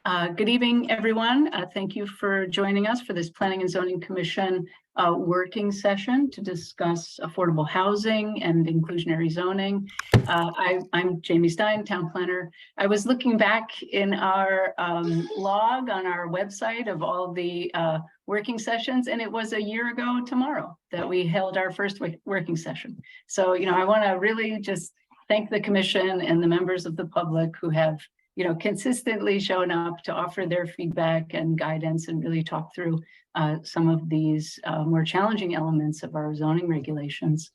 Good evening, everyone. Thank you for joining us for this Planning and Zoning Commission working session to discuss affordable housing and inclusionary zoning. I'm Jamie Stein, town planner. I was looking back in our log on our website of all the working sessions, and it was a year ago tomorrow that we held our first working session. So, I want to really just thank the commission and the members of the public who have consistently shown up to offer their feedback and guidance and really talk through some of these more challenging elements of our zoning regulations.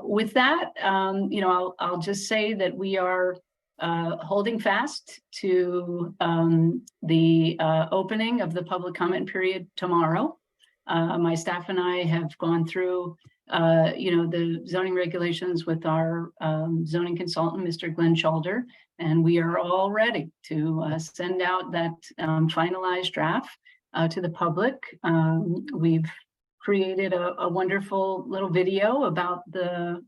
With that, I'll just say that we are holding fast to the opening of the public comment period tomorrow. My staff and I have gone through the zoning regulations with our zoning consultant, Mr. Glenn Shalder, and we are all ready to send out that finalized draft to the public. We've created a wonderful little video about the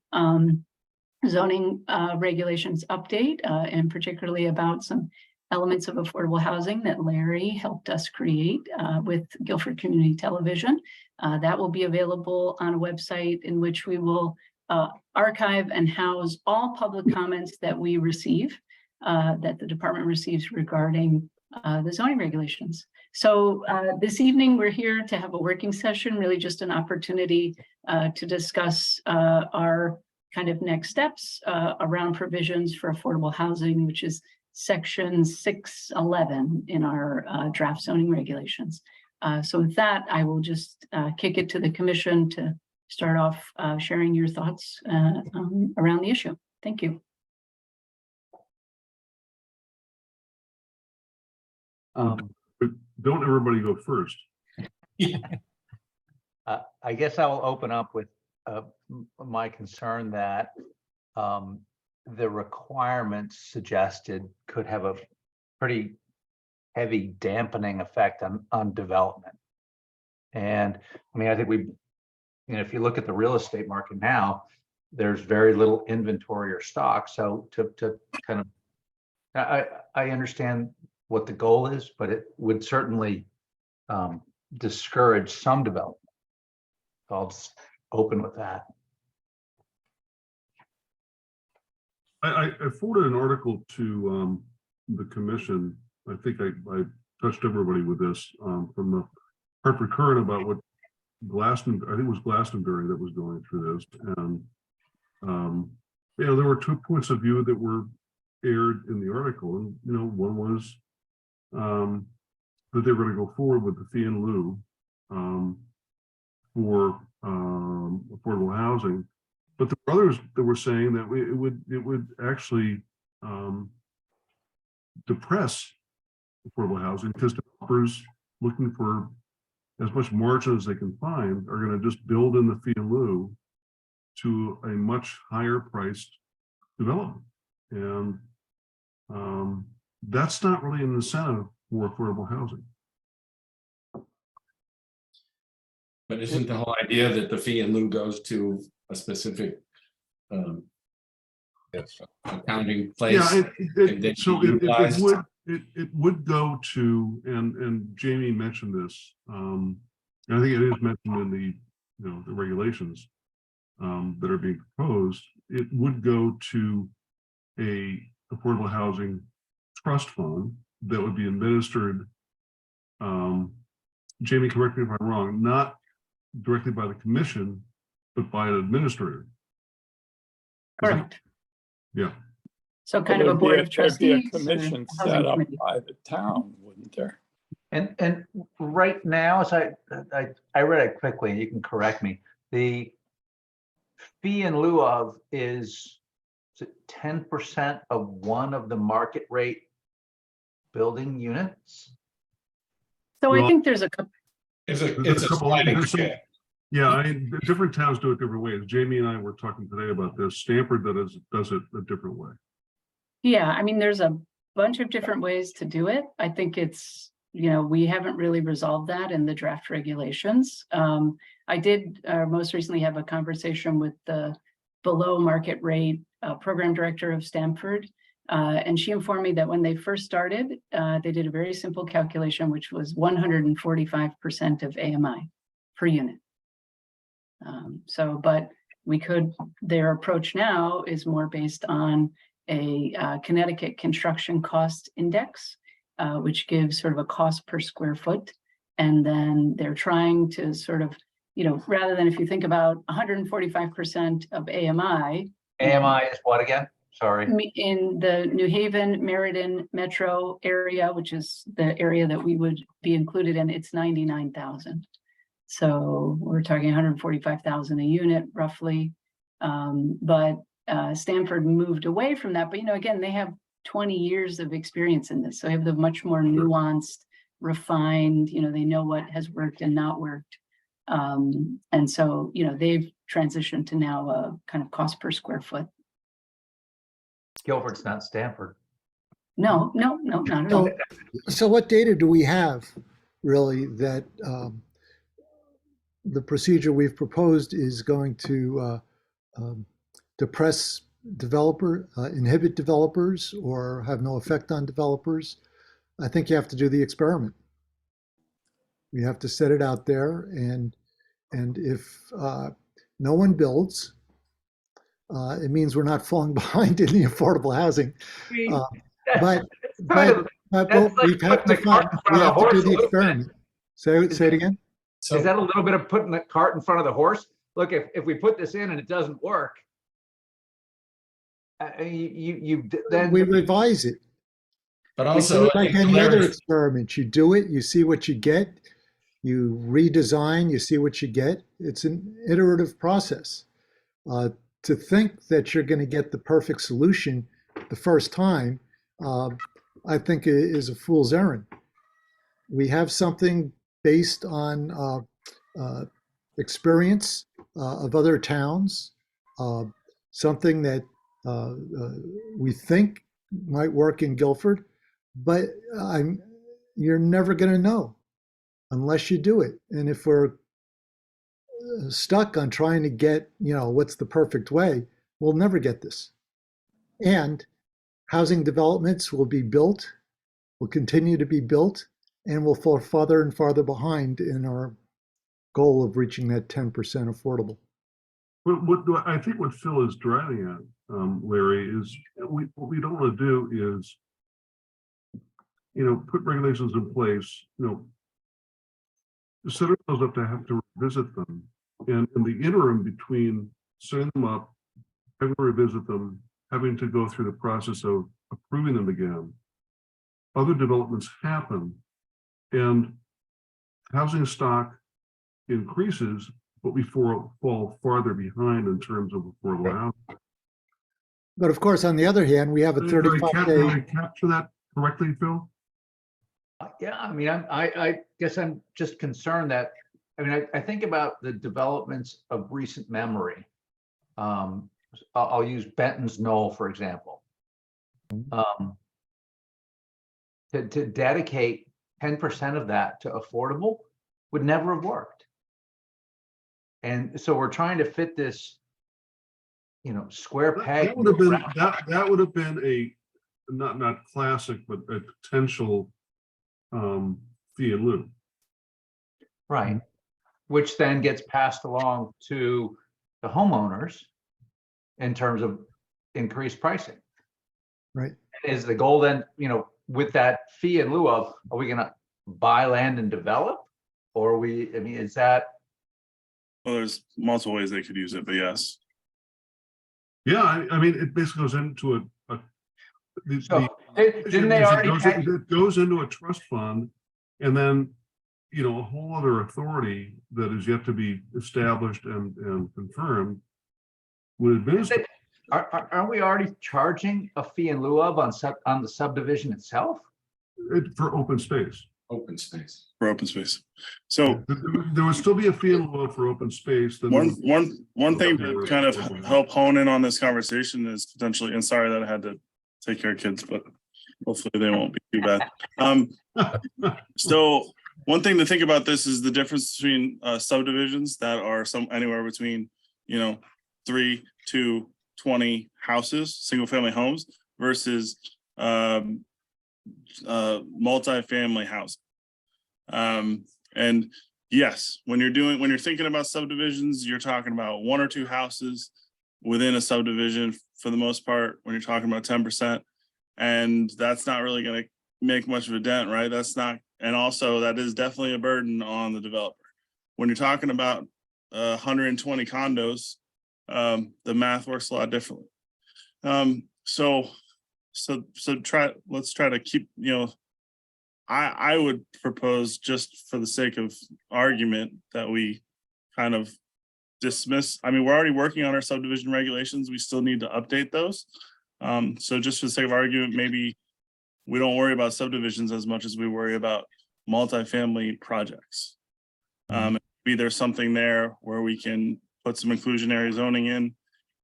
zoning regulations update, and particularly about some elements of affordable housing that Larry helped us create with Guilford Community Television. That will be available on a website in which we will archive and house all public comments that we receive, that the department receives regarding the zoning regulations. So this evening, we're here to have a working session, really just an opportunity to discuss our kind of next steps around provisions for affordable housing, which is section 611 in our draft zoning regulations. So with that, I will just kick it to the commission to start off sharing your thoughts around the issue. Thank you. Don't everybody go first. I guess I will open up with my concern that the requirements suggested could have a pretty heavy dampening effect on development. And I mean, I think if you look at the real estate market now, there's very little inventory or stock. So to kind of, I understand what the goal is, but it would certainly discourage some development. So I'll just open with that. I forwarded an article to the commission. I think I touched everybody with this from the Hartford Courant about what Glastonbury, I think it was Glastonbury that was going through this. And, there were 2 points of view that were aired in the article. And, one was that they were going to go forward with the fee in lieu for affordable housing. But there were others that were saying that it would actually depress affordable housing because developers looking for as much margin as they can find are going to just build in the fee in lieu to a much higher priced development. And that's not really an incentive for affordable housing. But isn't the whole idea that the fee in lieu goes to a specific accounting place? Yeah, it would go to, and Jamie mentioned this, and I think it is mentioned in the regulations that are being proposed. It would go to a affordable housing trust fund that would be administered, Jamie, correct me if I'm wrong, not directly by the commission, but by an administrator. Correct. Yeah. So kind of a board of trustees. A commission set up by the town, wouldn't there? And right now, as I read it quickly, and you can correct me, the fee in lieu of is 10% of one of the market rate building units? So I think there's a couple. It's a sliding scale. Yeah, different towns do it different ways. Jamie and I were talking today about this. Stamford does it a different way. Yeah, I mean, there's a bunch of different ways to do it. I think it's, we haven't really resolved that in the draft regulations. I did most recently have a conversation with the below market rate program director of Stamford, And she informed me that when they first started, they did a very simple calculation, which was 145% of AMI per unit. But their approach now is more based on a Connecticut construction cost index, which gives sort of a cost per square foot. And then they're trying to sort of, rather than if you think about 145% of AMI. AMI is what again? Sorry. In the New Haven, Meriden metro area, which is the area that we would be included in, it's 99,000. So we're talking 145,000 a unit roughly. But Stanford moved away from that. But, again, they have 20 years of experience in this. So they have the much more nuanced, refined, they know what has worked and not worked. And so, they've transitioned to now a kind of cost per square foot. Guilford's not Stanford. No, not at all. So what data do we have really that the procedure we've proposed is going to depress inhibit developers or have no effect on developers? I think you have to do the experiment. We have to set it out there, and if no one builds, it means we're not falling behind in the affordable housing. But we have to do the experiment. Say it again. Is that a little bit of putting the cart in front of the horse? Look, if we put this in and it doesn't work, then we revise it. But also, like any other experiment, you do it, you see what you get, you redesign, you see what you get. It's an iterative process. To think that you're going to get the perfect solution the first time, I think is a fool's errand. We have something based on experience of other towns, something that we think might work in Guilford, but you're never going to know unless you do it. And if we're stuck on trying to get, what's the perfect way, we'll never get this. And housing developments will be built, will continue to be built, and will fall farther and farther behind in our goal of reaching that 10% affordable. I think what Phil is driving at, Larry, is what we don't want to do is, put regulations in place, set ourselves up to have to revisit them. And in the interim between setting them up, having to revisit them, having to go through the process of approving them again, other developments happen, and housing stock increases, but we fall farther behind in terms of affordable housing. But of course, on the other hand, we have a 35-day. Did I capture that correctly, Phil? Yeah, I guess I'm just concerned that, I think about the developments of recent memory. I'll use Benton's Knoll, for example. To dedicate 10% of that to affordable would never have worked. And so we're trying to fit this, square peg. That would have been a not classic, but a potential fee in lieu. Right. Which then gets passed along to the homeowners in terms of increased pricing. Right. Is the goal then, with that fee in lieu of, are we going to buy land and develop? Or is that? Well, there's multiple ways they could use it, but yes. Yeah, it basically goes into Didn't they already? It goes into a trust fund, and then, a whole other authority that is yet to be established and confirmed would administer. Aren't we already charging a fee in lieu of on the subdivision itself? For open space. Open space. For open space. So there would still be a fee in lieu for open space. one thing to kind of help hone in on this conversation is potentially, and sorry that I had to take care of kids, but hopefully they won't be too bad. So one thing to think about this is the difference between subdivisions that are anywhere between 3 to 20 houses, single family homes, versus multifamily housing. And yes, when you're thinking about subdivisions, you're talking about 1 or 2 houses within a subdivision for the most part, when you're talking about 10%. And that's not really going to make much of a dent, right? And also that is definitely a burden on the developer. When you're talking about 120 condos, the math works a lot differently. Let's try to keep, I would propose, just for the sake of argument, that we kind of dismiss. I mean, we're already working on our subdivision regulations. We still need to update those. So just for the sake of argument, maybe we don't worry about subdivisions as much as we worry about multifamily projects. Maybe there's something there where we can put some inclusionary zoning in,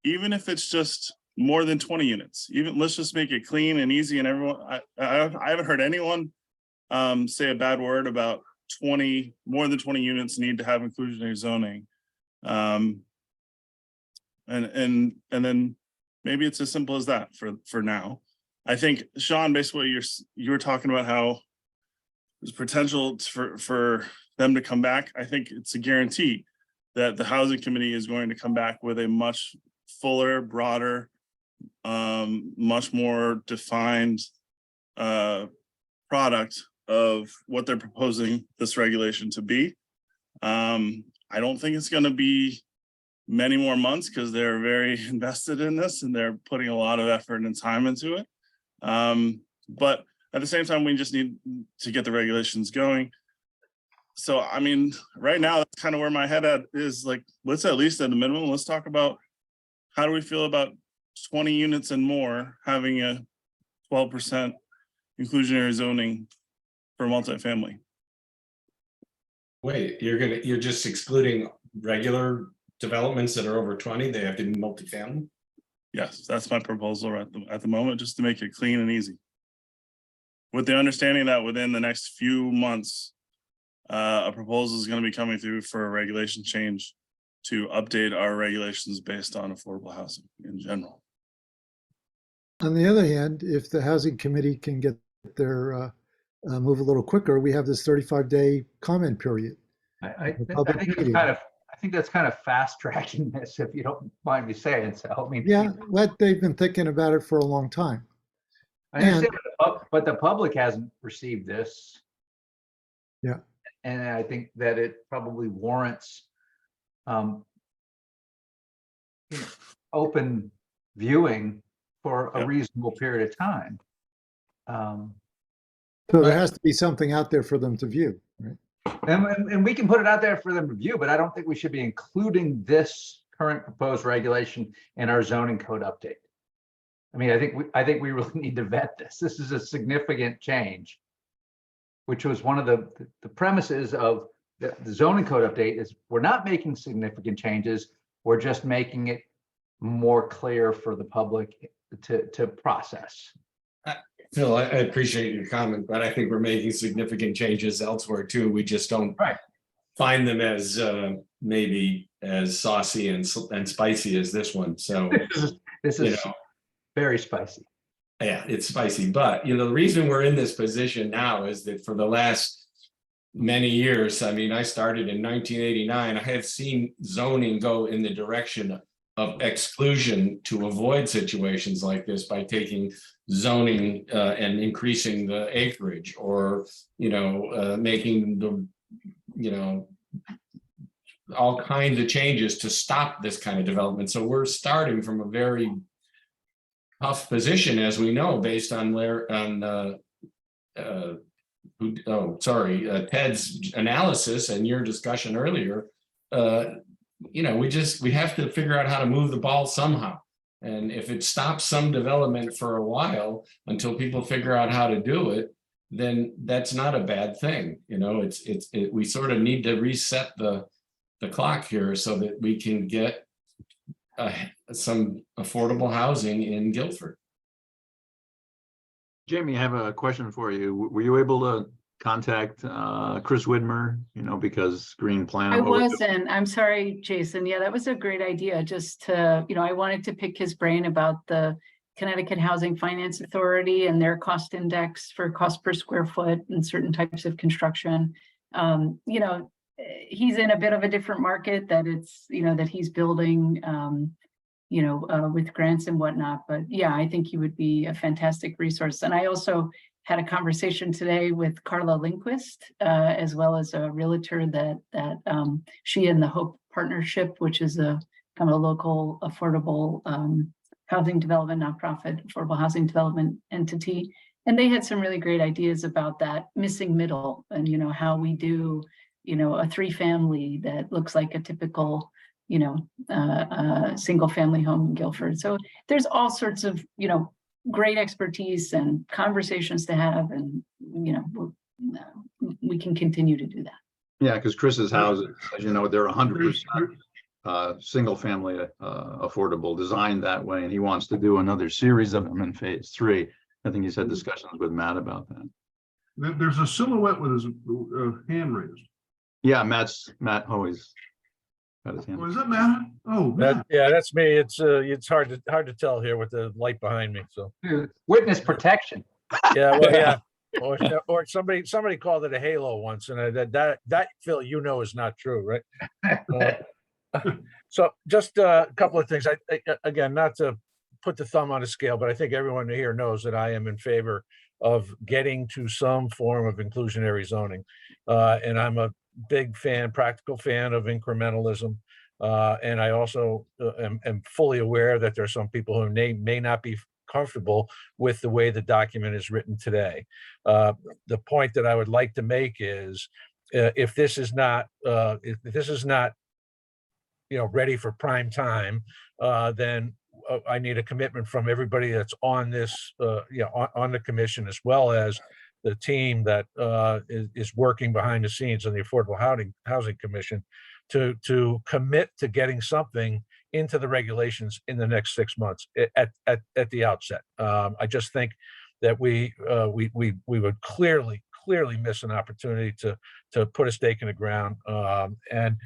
even if it's just more than 20 units. Even let's just make it clean and easy. And everyone, I haven't heard anyone say a bad word about more than 20 units need to have inclusionary zoning. And then maybe it's as simple as that for now. I think, Sean, basically you were talking about how there's potential for them to come back. I think it's a guarantee that the housing committee is going to come back with a much fuller, broader, much more defined product of what they're proposing this regulation to be. I don't think it's going to be many more months because they're very invested in this and they're putting a lot of effort and time into it. But at the same time, we just need to get the regulations going. So, I mean, right now, that's kind of where my head at is. Like, let's at least at the minimum, let's talk about how do we feel about 20 units and more having a 12% inclusionary zoning for multifamily. Wait, you're just excluding regular developments that are over 20, they have to be multifamily? Yes, that's my proposal at the moment, just to make it clean and easy. With the understanding that within the next few months, a proposal is going to be coming through for a regulation change to update our regulations based on affordable housing in general. On the other hand, if the housing committee can get their move a little quicker, we have this 35-day comment period. I Public think meeting. I think that's kind of fast tracking this, if you don't mind me saying so. I mean, Yeah, they've been thinking about it for a long time. I understand, but the public hasn't received this. Yeah. And I think that it probably warrants open viewing for a reasonable period of time. So there has to be something out there for them to view, right? And we can put it out there for them to review, but I don't think we should be including this current proposed regulation in our zoning code update. I mean, I think we really need to vet this. This is a significant change, which was one of the premises of the zoning code update. Is we're not making significant changes. We're just making it more clear for the public to process. Phil, I appreciate your comment, but I think we're making significant changes elsewhere too. We just don't find them as maybe as saucy and spicy as this one. So this is very spicy. Yeah, it's spicy. But the reason we're in this position now is that for the last many years, I mean, I started in 1989. I have seen zoning go in the direction of exclusion to avoid situations like this by taking zoning and increasing the acreage, or making the all kinds of changes to stop this kind of development. So we're starting from a very tough position, as we know, based on Ted's analysis and your discussion earlier. We have to figure out how to move the ball somehow. And if it stops some development for a while until people figure out how to do it, then that's not a bad thing. We sort of need to reset the clock here so that we can get some affordable housing in Guilford. Jamie, I have a question for you. Were you able to contact Chris Widmer, because Green Plan? I wasn't. I'm sorry, Jason. Yeah, that was a great idea. Just to, I wanted to pick his brain about the Connecticut Housing Finance Authority and their cost index for cost per square foot in certain types of construction. You know, he's in a bit of a different market that it's, you know, that he's building, you know, with grants and whatnot. But yeah, I think he would be a fantastic resource. And I also had a conversation today with Carla Lindquist, as well as a realtor that she and the Hope Partnership, which is a kind of a local affordable housing development nonprofit, affordable housing development entity. And they had some really great ideas about that missing middle and, you know, how we do, you know, a 3-family that looks like a typical, you know, single family home in Guilford. So there's all sorts of, you know, great expertise and conversations to have, and, you know, we can continue to do that. Yeah, because Chris's houses, as you know, they're 100% There's- single family affordable, designed that way, and he wants to do another series of them in phase 3. I think he's had discussions with Matt about that. There's a silhouette with his hand raised. Yeah, Matt always got his hand. Oh, is that Matt? Oh, That, Matt. yeah, that's me. It's hard to tell here with the light behind me. So Witness protection. yeah, well, yeah. Or somebody called it a halo once, and that Phil, you know, is not true, right? So just a couple of things. I again, not to put the thumb on a scale, but I think everyone here knows that I am in favor of getting to some form of inclusionary zoning, and I'm a big fan, practical fan of incrementalism. And I also am fully aware that there are some people who may not be comfortable with the way the document is written today. The point that I would like to make is, if this is not, you know, ready for prime time, then I need a commitment from everybody that's on this, you know, on the commission, as well as the team that is working behind the scenes on the Affordable Housing Commission, to commit to getting something into the regulations in the next 6 months at the outset. I just think that we would clearly miss an opportunity to put a stake in the ground. And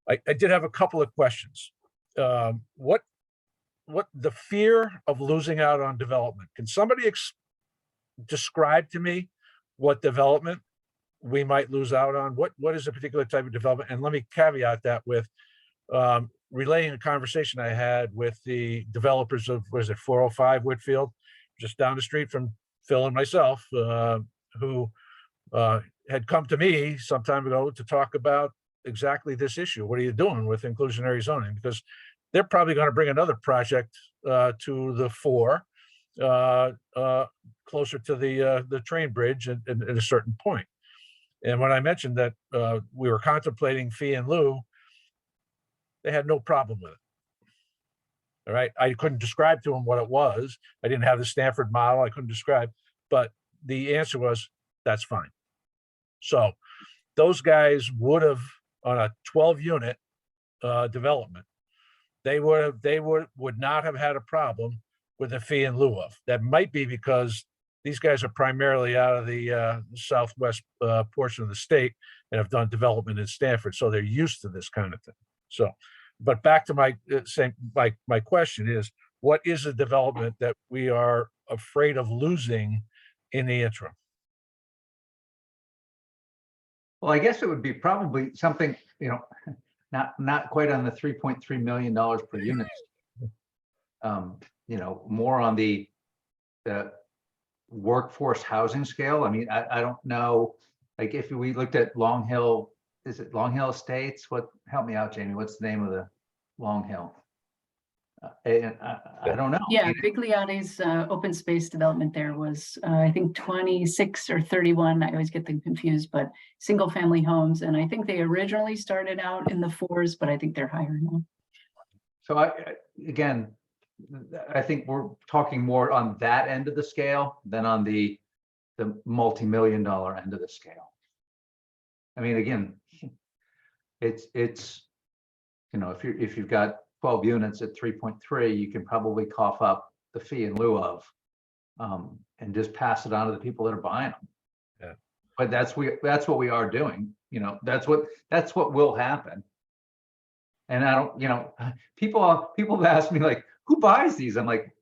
I did have a couple of questions. What the fear of losing out on development? Can somebody describe to me what development we might lose out on? What is a particular type of development? And let me caveat that with relaying a conversation I had with the developers of, what is it, 405 Whitfield, just down the street from Phil and myself, who had come to me some time ago to talk about exactly this issue. What are you doing with inclusionary zoning? Because they're probably going to bring another project to the fore, closer to the train bridge at a certain point. And when I mentioned that we were contemplating fee in lieu, they had no problem with it. All right. I couldn't describe to them what it was. I didn't have the Stanford model. I couldn't describe, but the answer was, that's fine. So those guys would have, on a 12-unit development, they would not have had a problem with a fee in lieu of. That might be because these guys are primarily out of the southwest portion of the state and have done development in Stanford, so they're used to this kind of thing. So, but back to my my question is, what is a development that we are afraid of losing in the interim? Well, I guess it would be probably something, you know, not quite on the $3.3 million per unit. You know, more on the workforce housing scale. I mean, I don't know, like if we looked at Long Hill, is it Long Hill Estates? Help me out, Jamie. What's the name of the Long Hill? I don't know. Yeah, Bigliotti's open space development there was, I think 26 or 31, I always get them confused, but single family homes. And I think they originally started out in the 4s, but I think they're higher now. So again, I think we're talking more on that end of the scale than on the multi-million-dollar end of the scale. I mean, again, it's, you know, if you've got 12 units at 3.3, you can probably cough up the fee in lieu of, and just pass it on to the people that are buying them. Yeah. But that's what we are doing. You know, that's what will happen. And I don't, you know, people have asked me, like, who buys these? I'm like,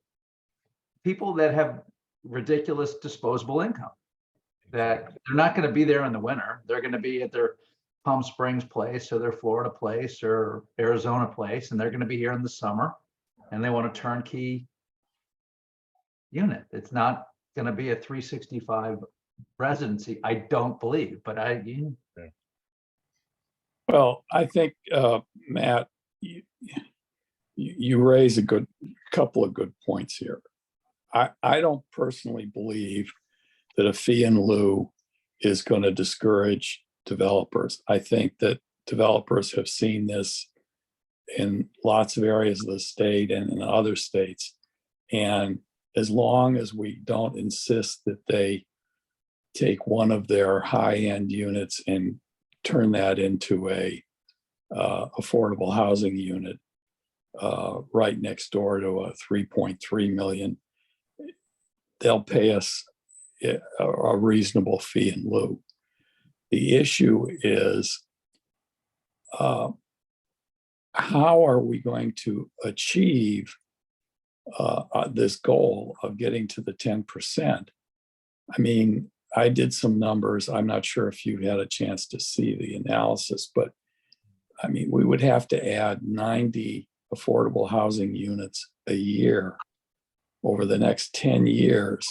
people that have ridiculous disposable income. That they're not going to be there in the winter. They're going to be at their Palm Springs place or their Florida place or Arizona place, and they're going to be here in the summer, and they want a turnkey unit. It's not going to be a 365 residency, I don't believe, but Well, I think, Matt, you raise a couple of good points here. I don't personally believe that a fee in lieu is going to discourage developers. I think that developers have seen this in lots of areas of the state and in other states. And as long as we don't insist that they take one of their high-end units and turn that into a affordable housing unit right next door to a 3.3 million, they'll pay us a reasonable fee in lieu. The issue is how are we going to achieve this goal of getting to the 10%? I mean, I did some numbers. I'm not sure if you had a chance to see the analysis, but I mean, we would have to add 90 affordable housing units a year over the next 10 years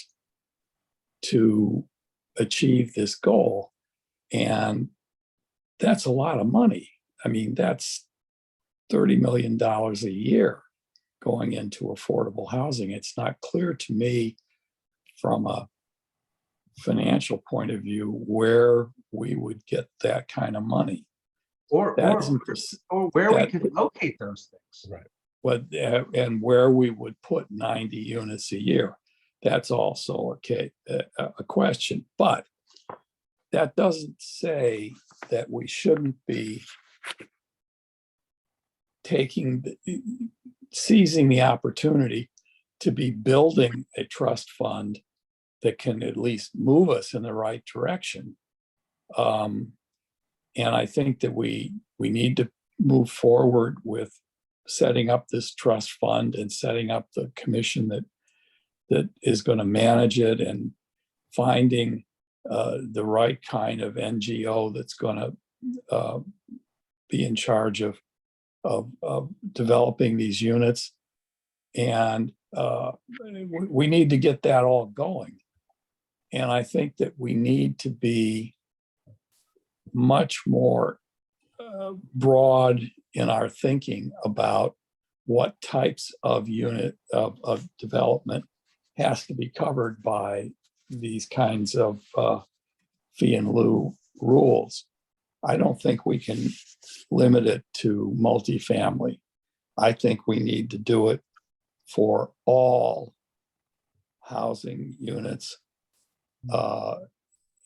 to achieve this goal. And that's a lot of money. I mean, that's $30 million a year going into affordable housing. It's not clear to me from a financial point of view where we would get that kind of money. or where we could locate those things. Right. But and where we would put 90 units a year, that's also a question. But that doesn't say that we shouldn't be seizing the opportunity to be building a trust fund that can at least move us in the right direction. And I think that we need to move forward with setting up this trust fund and setting up the commission that is going to manage it, and finding the right kind of NGO that's going to be in charge of developing these units. And we need to get that all going. And I think that we need to be much more broad in our thinking about what types of unit of development has to be covered by these kinds of fee in lieu rules. I don't think we can limit it to multifamily. I think we need to do it for all housing units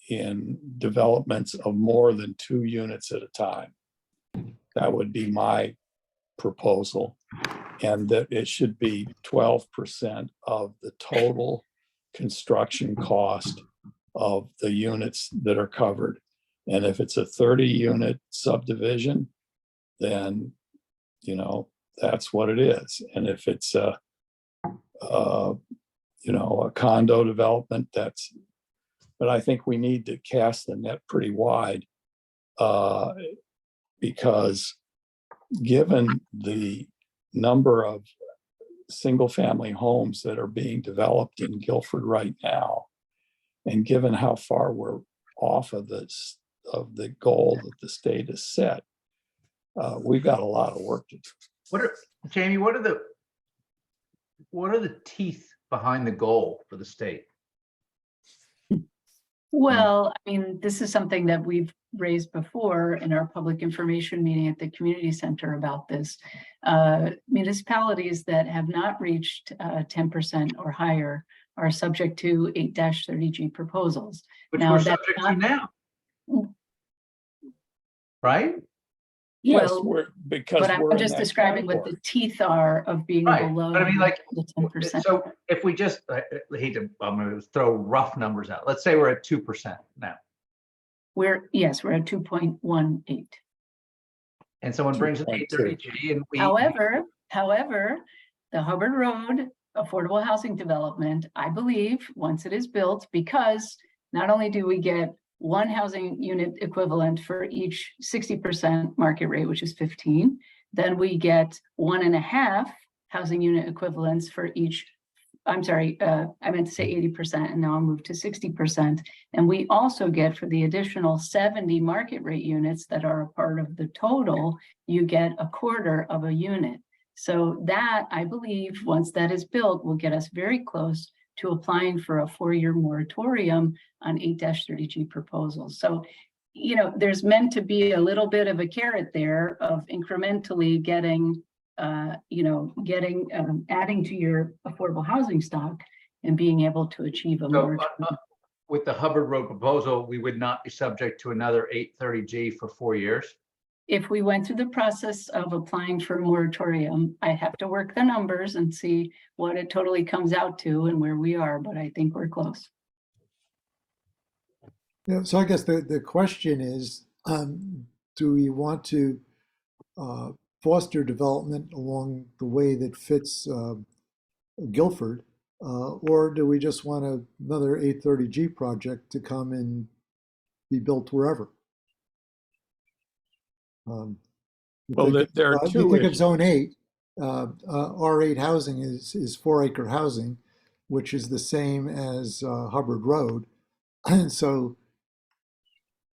in developments of more than 2 units at a time. That would be my proposal. And that it should be 12% of the total construction cost of the units that are covered. And if it's a 30-unit subdivision, then, you know, that's what it is. And if it's a condo development, but I think we need to cast the net pretty wide because given the number of single-family homes that are being developed in Guilford right now, and given how far we're off of this, of the goal that the state has set, we've got a lot of work to do. Jamie, what are the teeth behind the goal for the state? Well, I mean, this is something that we've raised before in our public information meeting at the community center about this. Municipalities that have not reached 10% or higher are subject to 8-30G proposals. Which Now, we're that's subject not- to now. Right? Yes, Well, because But I'm we're in just that describing what category. the teeth are of being Right, below but I mean, like, the 10%. So if we just, I hate to, I'm gonna throw rough numbers out. Let's say we're at 2% now, We're at 2.18. and someone brings an 2.2. 830G and we. However, the Hubbard Road affordable housing development, I believe, once it is built, because not only do we get one housing unit equivalent for each 60% market rate, which is 15, then we get 1.5 housing unit equivalents for each. I'm sorry, I meant to say 80%, and now I'll move to 60%. And we also get, for the additional 70 market rate units that are a part of the total, you get 1/4 of a unit. So that, I believe, once that is built, will get us very close to applying for a 4-year moratorium on 8-30G proposals. So, you know, there's meant to be a little bit of a carrot there of incrementally getting, adding to your affordable housing stock and being able to achieve a So moratorium. with the Hubbard Road proposal, we would not be subject to another 830G for 4 years. If we went through the process of applying for a moratorium, I have to work the numbers and see what it totally comes out to and where we are, but I think we're close. Yeah, so I guess the question is, do we want to foster development along the way that fits Guilford, or do we just want another 830G project to come and be built wherever? Well, there are two You think of issues. Zone 8, R8 housing is 4-acre housing, which is the same as Hubbard Road. And so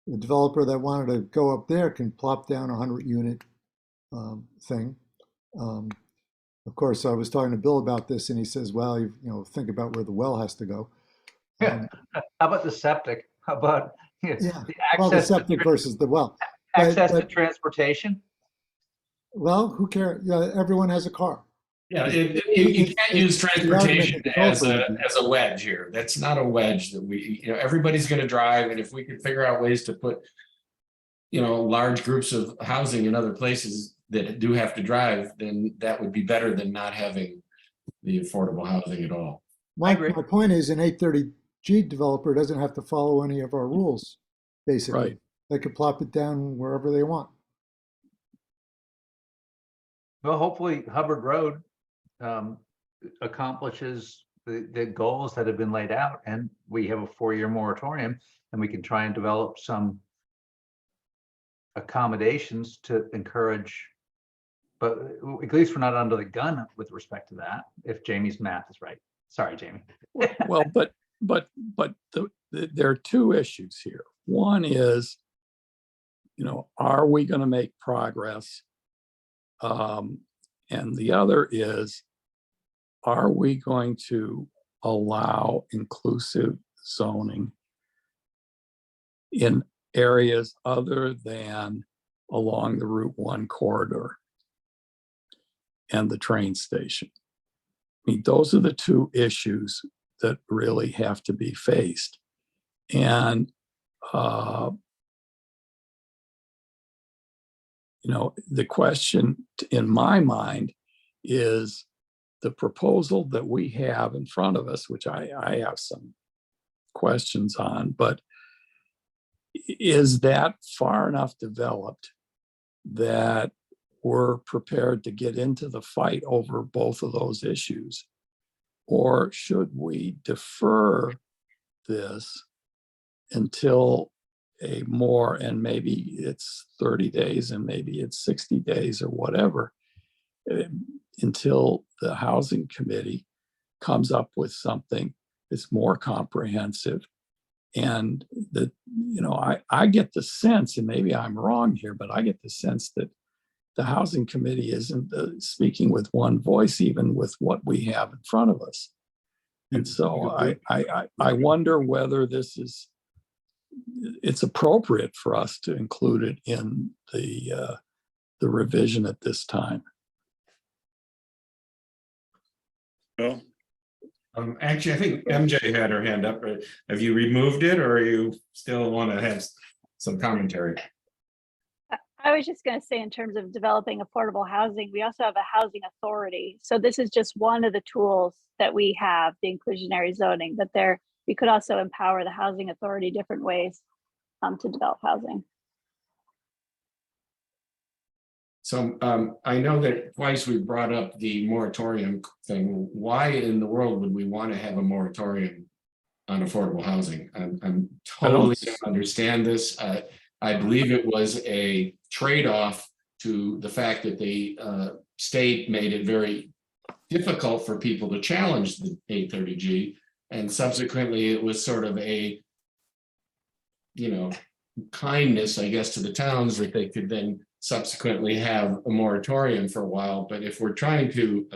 the developer that wanted to go up there can plop down a 100-unit thing. Of course, I was talking to Bill about this, and he says, well, you know, think about where the well has to go. How about the septic? How about Yeah, the well, the access, septic versus the well. access to but- transportation? Well, who cares? Yeah, everyone has a car. Yeah, It- you it's- can't use the argument transportation that as Gopher a, would be. as a wedge here. That's not a wedge that we, you know, everybody's gonna drive, and if we could figure out ways to put, you know, large groups of housing in other places that do have to drive, then that would be better than not having the affordable housing at all. My agree. point is, an 830G developer doesn't have to follow any of our rules, basically. Right. They could plop it down wherever they want. Well, hopefully Hubbard Road accomplishes the goals that have been laid out, and we have a 4-year moratorium, and we can try and develop some accommodations to encourage, but at least we're not under the gun with respect to that, if Jamie's math is right. Sorry, Jamie. Well, but there are two issues here. One is, you know, are we going to make progress? And the other is, are we going to allow inclusive zoning in areas other than along the Route 1 corridor and the train station? I mean, those are the two issues that really have to be faced. And, you know, the question in my mind is the proposal that we have in front of us, which I have some questions on, but is that far enough developed that we're prepared to get into the fight over both of those issues? Or should we defer this until a more, and maybe it's 30 days and maybe it's 60 days or whatever, until the housing committee comes up with something that's more comprehensive? And that, you know, I get the sense, and maybe I'm wrong here, but I get the sense that the housing committee isn't speaking with one voice, even with what we have in front of us. And so I wonder whether it's appropriate for us to include it in the revision at this time. Bill? Actually, I think MJ had her hand up. Have you removed it, or you still want to have some commentary? I was just going to say, in terms of developing affordable housing, we also have a housing authority. So this is just one of the tools that we have, the inclusionary zoning, but we could also empower the housing authority different ways to develop housing. So I know that twice we brought up the moratorium thing. Why in the world would we want to have a moratorium on affordable housing? I'm totally don't understand this. I believe it was a trade-off to the fact that the state made it very difficult for people to challenge the 830G, and subsequently it was sort of a, you know, kindness, I guess, to the towns that they could then subsequently have a moratorium for a while. But if we're trying to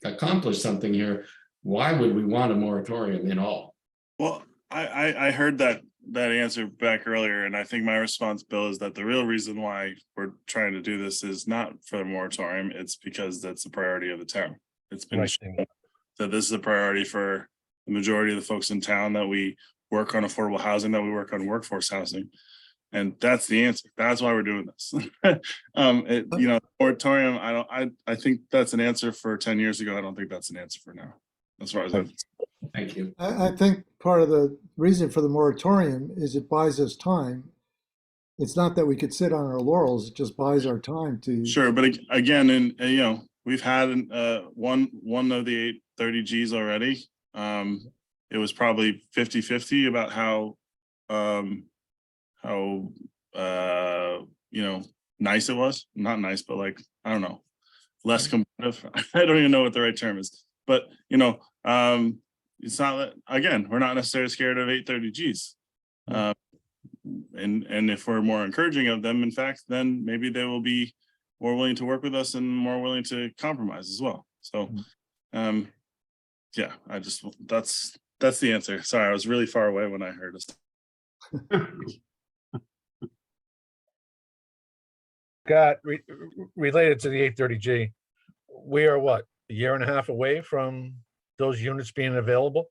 accomplish something here, why would we want a moratorium at all? Well, I heard that answer back earlier, and I think my response, Bill, is that the real reason why we're trying to do this is not for the moratorium. It's because that's the priority of the town. It's been Right. shown that this is a priority for the majority of the folks in town, that we work on affordable housing, that we work on workforce housing. And that's the answer. That's why we're doing this. Moratorium, I think that's an answer for 10 years ago. I don't think that's an answer for now, as far as I'm. Thank you. I think part of the reason for the moratorium is it buys us time. It's not that we could sit on our laurels, it just buys our time to. Sure, but again, and we've had one of the 830Gs already. It was probably 50-50 about how nice it was. Not nice, but like, I don't know, less competitive. I don't even know what the right term is, but it's not that, again, we're not necessarily scared of 830Gs. And if we're more encouraging of them, in fact, then maybe they will be more willing to work with us and more willing to compromise as well. So, yeah, that's the answer. Sorry, I was really far away when I heard us. Got related to the 830G, we are what, a year and a half away from those units being available?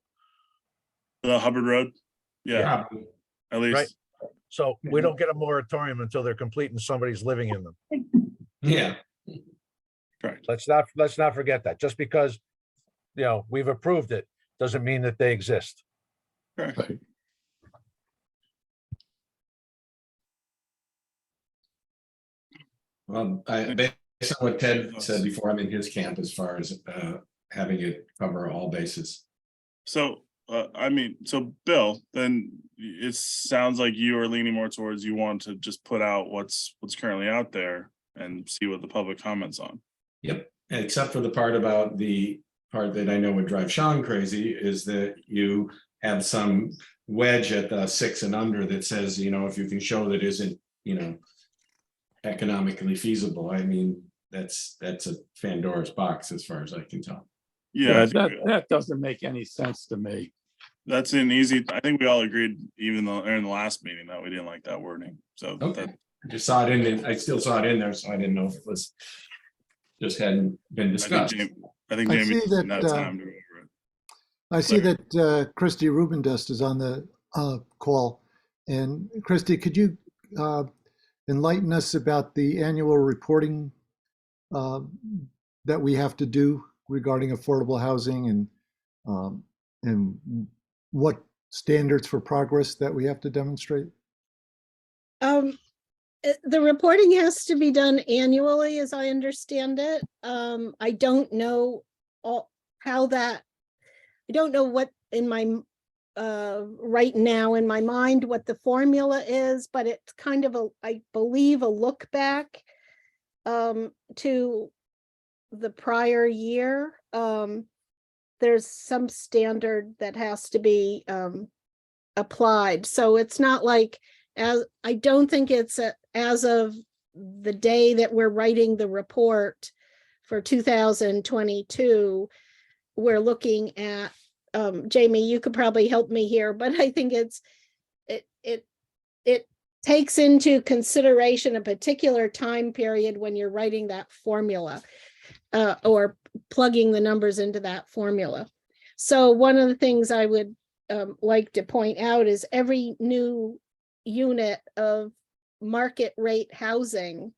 The Hubbard Road, yeah, at least. Right. So we don't get a moratorium until they're complete and somebody's living in them. Yeah. Correct. Let's not forget that. Just because, we've approved it, doesn't mean that they exist. Correct. Right. Well, based on what Ted said before, I'm in his camp as far as having it cover all bases. So, Bill, then it sounds like you are leaning more towards you want to just put out what's currently out there and see what the public comments on. Yep, except for the part about the part that I know would drive Sean crazy is that you have some wedge at the 6 and under that says, if you can show that isn't, economically feasible. I mean, that's a Pandora's box as far as I can tell. Yeah, That doesn't make any sense to me. that's an easy. I think we all agreed, even though in the last meeting, that we didn't like that wording. So Okay. I just saw it in, I still saw it in there, so I didn't know if it was just hadn't been discussed. I think I Jamie see that, didn't have time to go over it. I see that Christy Rubendust is on the call. And Christy, could you enlighten us about the annual reporting that we have to do regarding affordable housing and what standards for progress that we have to demonstrate? The reporting has to be done annually, as I understand it. I don't know I don't know what in my right now in my mind what the formula is, but it's kind of I believe a look back to the prior year. There's some standard that has to be applied. So it's not like, I don't think it's as of the day that we're writing the report for 2022, we're looking at, Jamie, you could probably help me here, but I think it takes into consideration a particular time period when you're writing that formula or plugging the numbers into that formula. So one of the things I would like to point out is every new unit of market rate housing,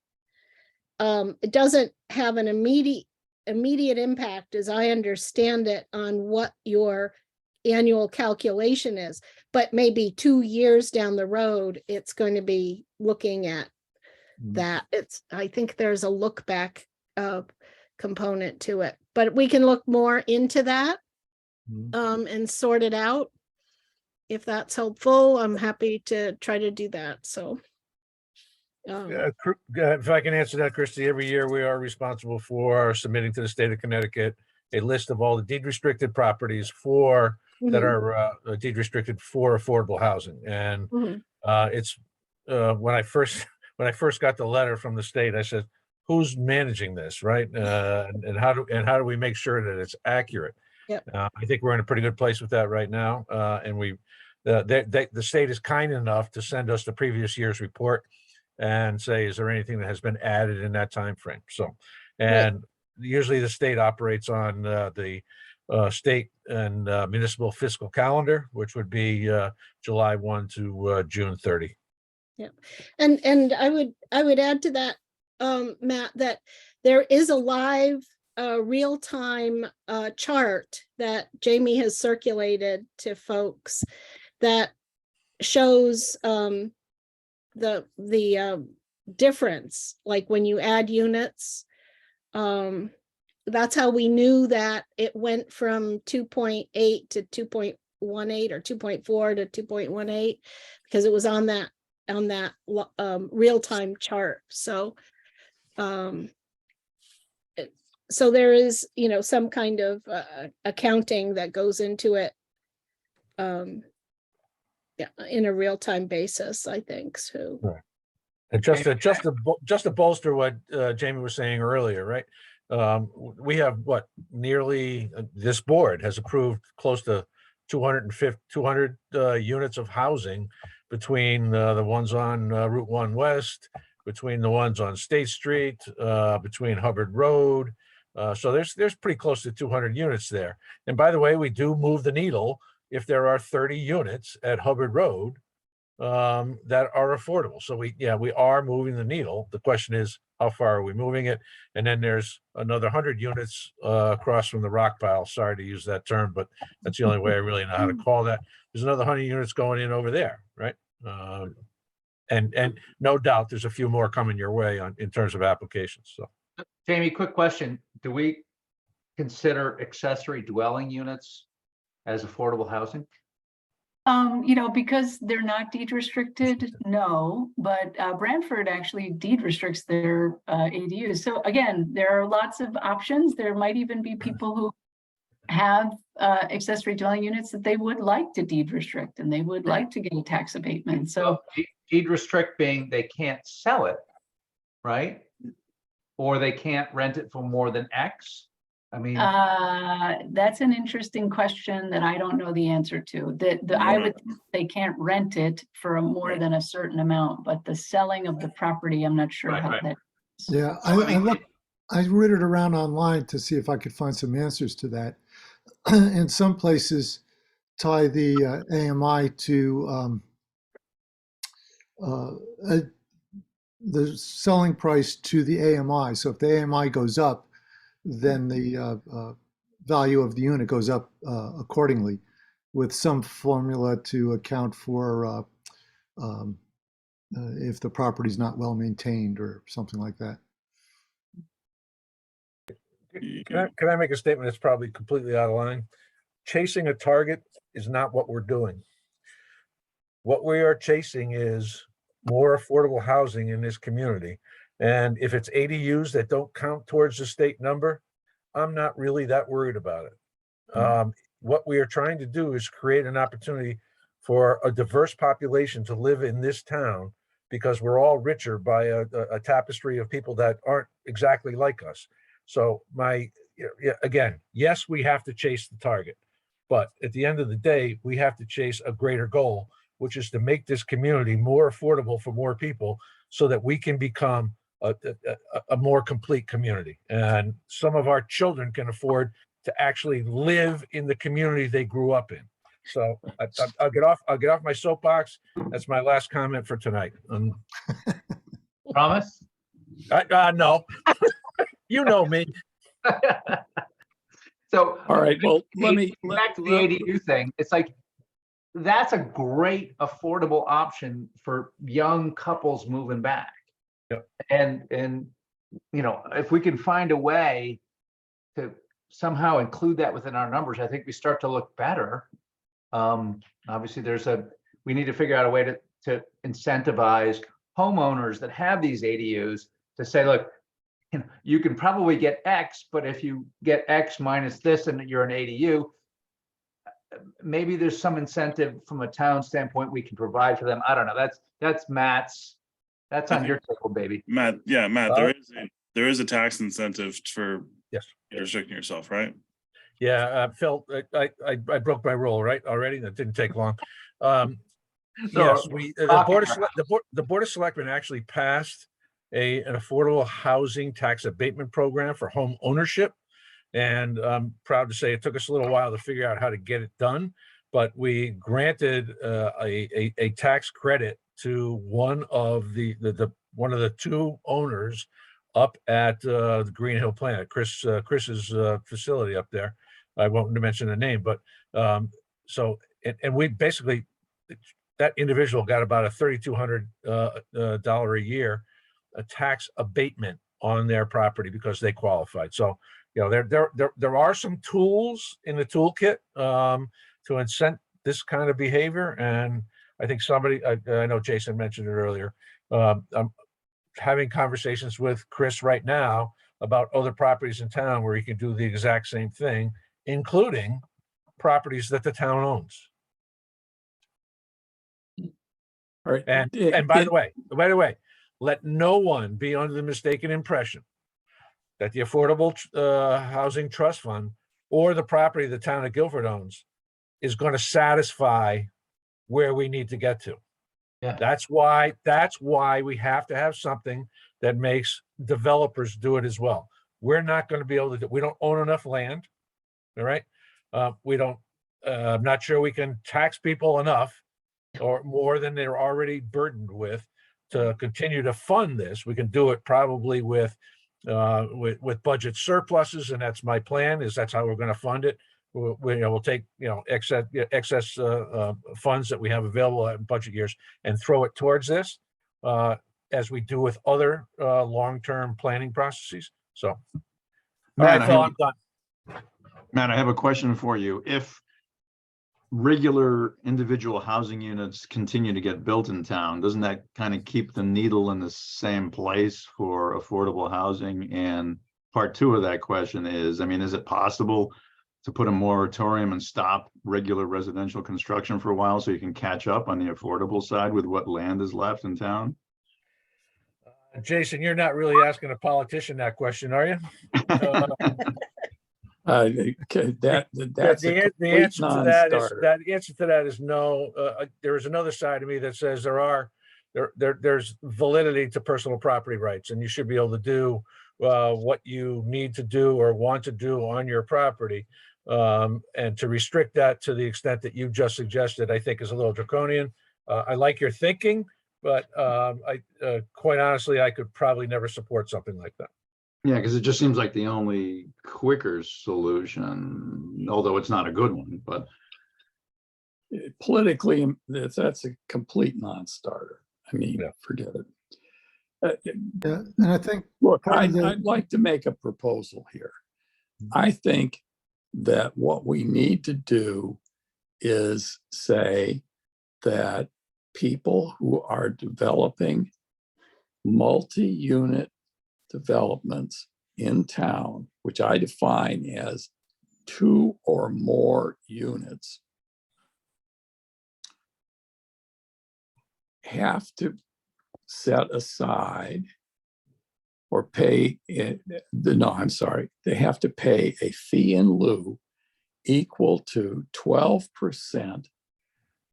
it doesn't have an immediate impact, as I understand it, on what your annual calculation is, but maybe 2 years down the road, it's going to be looking at that. I think there's a look back component to it, but we can look more into that and sort it out. If that's helpful, I'm happy to try to do that. So. If I can answer that, Christie, every year we are responsible for submitting to the state of Connecticut a list of all the deed restricted properties that are deed restricted for affordable housing. And it's when I first got the letter from the state, I said, who's managing this, right? And how do we make sure that it's accurate? Yep. I think we're in a pretty good place with that right now. And the state is kind enough to send us the previous year's report and say, is there anything that has been added in that time frame? So, and usually the state operates on the state and municipal fiscal calendar, which would be July 1 to June 30. Yeah, and I would add to that, Matt, that there is a live real-time chart that Jamie has circulated to folks that shows the difference, like when you add units. That's how we knew that it went from 2.8 to 2.18 or 2.4 to 2.18, because it was on that real-time chart. So so there is, some kind of accounting that goes into it in a real-time basis, I think. So right. And just to bolster what Jamie was saying earlier, right? We have nearly this board has approved close to 200 units of housing between the ones on Route 1 West, between the ones on State Street, between Hubbard Road. So there's pretty close to 200 units there. And by the way, we do move the needle if there are 30 units at Hubbard Road that are affordable. So we are moving the needle. The question is, how far are we moving it? And then there's another 100 units across from the rock pile. Sorry to use that term, but that's the only way I really know how to call that. There's another 100 units going in over there, right? And no doubt there's a few more coming your way in terms of applications. So, Jamie, quick question. Do we consider accessory dwelling units as affordable housing? Because they're not deed restricted, no, but Brantford actually deed restricts their ADUs. So again, there are lots of options. There might even be people who have accessory dwelling units that they would like to deed restrict and they would like to get a tax abatement. So deed restrict being they can't sell it, right? Or they can't rent it for more than X. I mean, that's an interesting question that I don't know the answer to. I would think they can't rent it for more than a certain amount, but the selling of the property, I'm not sure how that. Yeah, I read it around online to see if I could find some answers to that. And some places tie the AMI to the selling price to the AMI. So if the AMI goes up, then the value of the unit goes up accordingly, with some formula to account for if the property is not well maintained or something like that. Can I make a statement that's probably completely out of line? Chasing a target is not what we're doing. What we are chasing is more affordable housing in this community. And if it's ADUs that don't count towards the state number, I'm not really that worried about it. What we are trying to do is create an opportunity for a diverse population to live in this town, because we're all richer by a tapestry of people that aren't exactly like us. So again, yes, we have to chase the target, but at the end of the day, we have to chase a greater goal, which is to make this community more affordable for more people so that we can become a more complete community. And some of our children can afford to actually live in the community they grew up in. So I'll get off my soapbox. That's my last comment for tonight. Promise? No, you know me. So, All right, well, back to the ADU thing. It's like, that's a great affordable option for young couples moving back. Yep. And, you know, if we can find a way to somehow include that within our numbers, I think we start to look better. Obviously we need to figure out a way to incentivize homeowners that have these ADUs to say, look, you know, you can probably get X, but if you get X minus this and you're an ADU, maybe there's some incentive from a town standpoint we can provide for them. I don't know. That's Matt's. That's on your table, baby. Matt, there is a tax incentive for Yes. restricting yourself, right? Yeah, Phil, I broke my rule, right, already? That didn't take long. So, Yes, the Board of Selectmen actually passed an affordable housing tax abatement program for home ownership. And I'm proud to say it took us a little while to figure out how to get it done, but we granted a tax credit to one of the two owners up at the Green Hill Planet, Chris's facility up there. I won't mention the name, but and we basically, that individual got about a $3,200 a year a tax abatement on their property because they qualified. So, you know, there are some tools in the toolkit to incent this kind of behavior. And I think I know Jason mentioned it earlier. I'm having conversations with Chris right now about other properties in town where he can do the exact same thing, including properties that the town owns. All right. And by the way, let no one be under the mistaken impression that the Affordable Housing Trust Fund or the property the town of Guilford owns is going to satisfy where we need to get to. Yeah. That's why we have to have something that makes developers do it as well. We're not going to be able to we don't own enough land. All right. We don't, I'm not sure we can tax people enough or more than they're already burdened with to continue to fund this. We can do it probably with budget surpluses, and that's my plan. That's how we're going to fund it. We'll take excess funds that we have available in budget years and throw it towards this, as we do with other long-term planning processes. So, all right, Phil, I'm done. Matt, I have a question for you. If regular individual housing units continue to get built in town, doesn't that kind of keep the needle in the same place for affordable housing? And part two of that question is, I mean, is it possible to put a moratorium and stop regular residential construction for a while so you can catch up on the affordable side with what land is left in town? Jason, you're not really asking a politician that question, are you? That's the answer to that is no. There is another side of me that says there's validity to personal property rights, and you should be able to do what you need to do or want to do on your property. And to restrict that to the extent that you just suggested, I think is a little draconian. I like your thinking, but quite honestly, I could probably never support something like that. Yeah, because it just seems like the only quicker solution, although it's not a good one, but politically, that's a complete non-starter. I mean, forget it. Yeah, and I think, Look, I'd like to make a proposal here. I think that what we need to do is say that people who are developing multi-unit developments in town, which I define as 2 or more units, have to set aside or pay, they have to pay a fee in lieu equal to 12%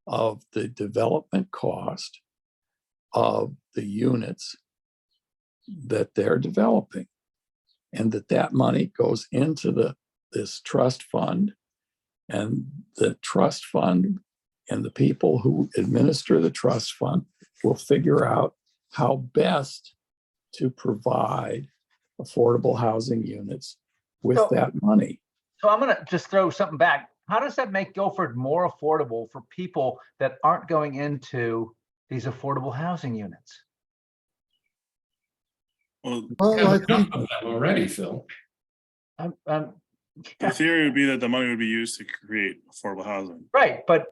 of the development cost of the units that they're developing, and that money goes into this trust fund, and the trust fund and the people who administer the trust fund will figure out how best to provide affordable housing units with that money. So I'm going to just throw something back. How does that make Guilford more affordable for people that aren't going into these affordable housing units? Well, Well, I Have enough think, of them already, Phil. the theory would be that the money would be used to create affordable housing. Right, but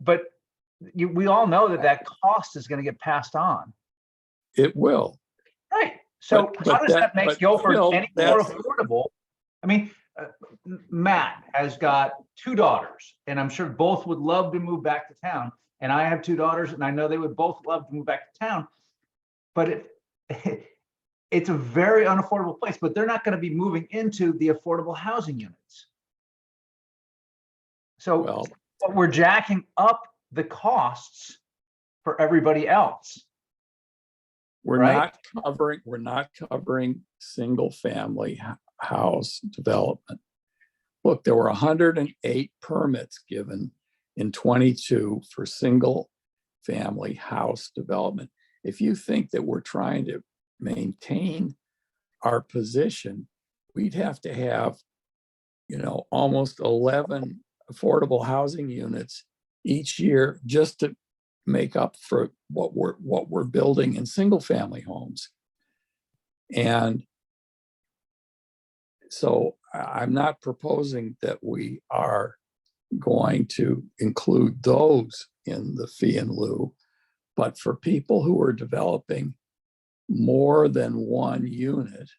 we all know that that cost is gonna get passed on. It will. Right, so But- how but does that that- make but Guilford Phil, any more that's- affordable? I mean, Matt has got 2 daughters, and I'm sure both would love to move back to town. And I have 2 daughters, and I know they would both love to move back to town. But it's a very unaffordable place, but they're not gonna be moving into the affordable housing units. So Well, but we're jacking up the costs for everybody else. we're Right. not covering single family house development. Look, there were 108 permits given in 22 for single family house development. If you think that we're trying to maintain our position, we'd have to have, almost 11 affordable housing units each year just to make up for what we're building in single family homes. And so I'm not proposing that we are going to include those in the fee in lieu. But for people who are developing more than one unit,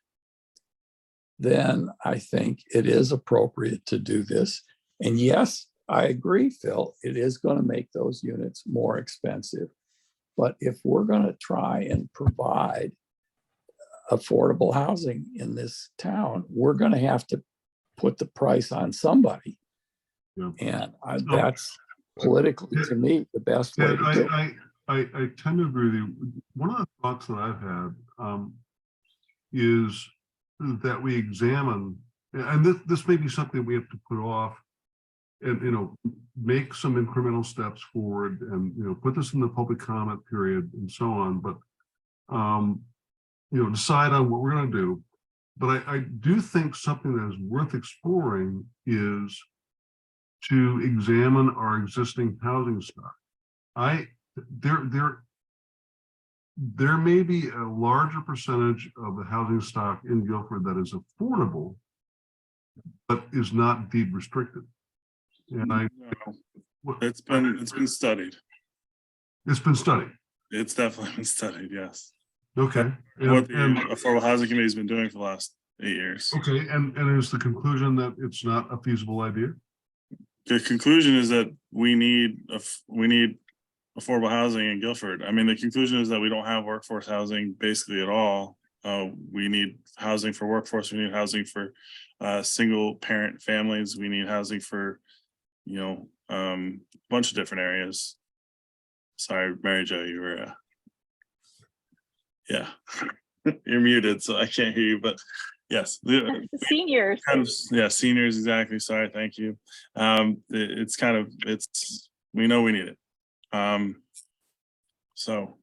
then I think it is appropriate to do this. And yes, I agree, Phil, it is going to make those units more expensive. But if we're going to try and provide affordable housing in this town, we're going to have to put the price on somebody. Yeah. And that's politically, to me, the best way And to do it. I tend to agree with you. One of the thoughts that I've had is that we examine, and this may be something we have to put off and, make some incremental steps forward and, put this in the public comment period and so on, but, decide on what we're going to do. But I do think something that is worth exploring is to examine our existing housing stock. There may be a larger percentage of the housing stock in Guilford that is affordable, but is not deed restricted. And It's been studied. it's been studied. It's definitely been studied, yes. Okay. What the And- Affordable Housing Committee's been doing for the last 8 years. okay, and is the conclusion that it's not a feasible idea? The conclusion is that we need affordable housing in Guilford. I mean, the conclusion is that we don't have workforce housing basically at all. We need housing for workforce. We need housing for single parent families. We need housing for, a bunch of different areas. Sorry, Mary Jo, you were, yeah, you're muted, so I can't hear you, but yes. The seniors. Yeah, seniors, exactly. Sorry, thank you. We know we need it. So,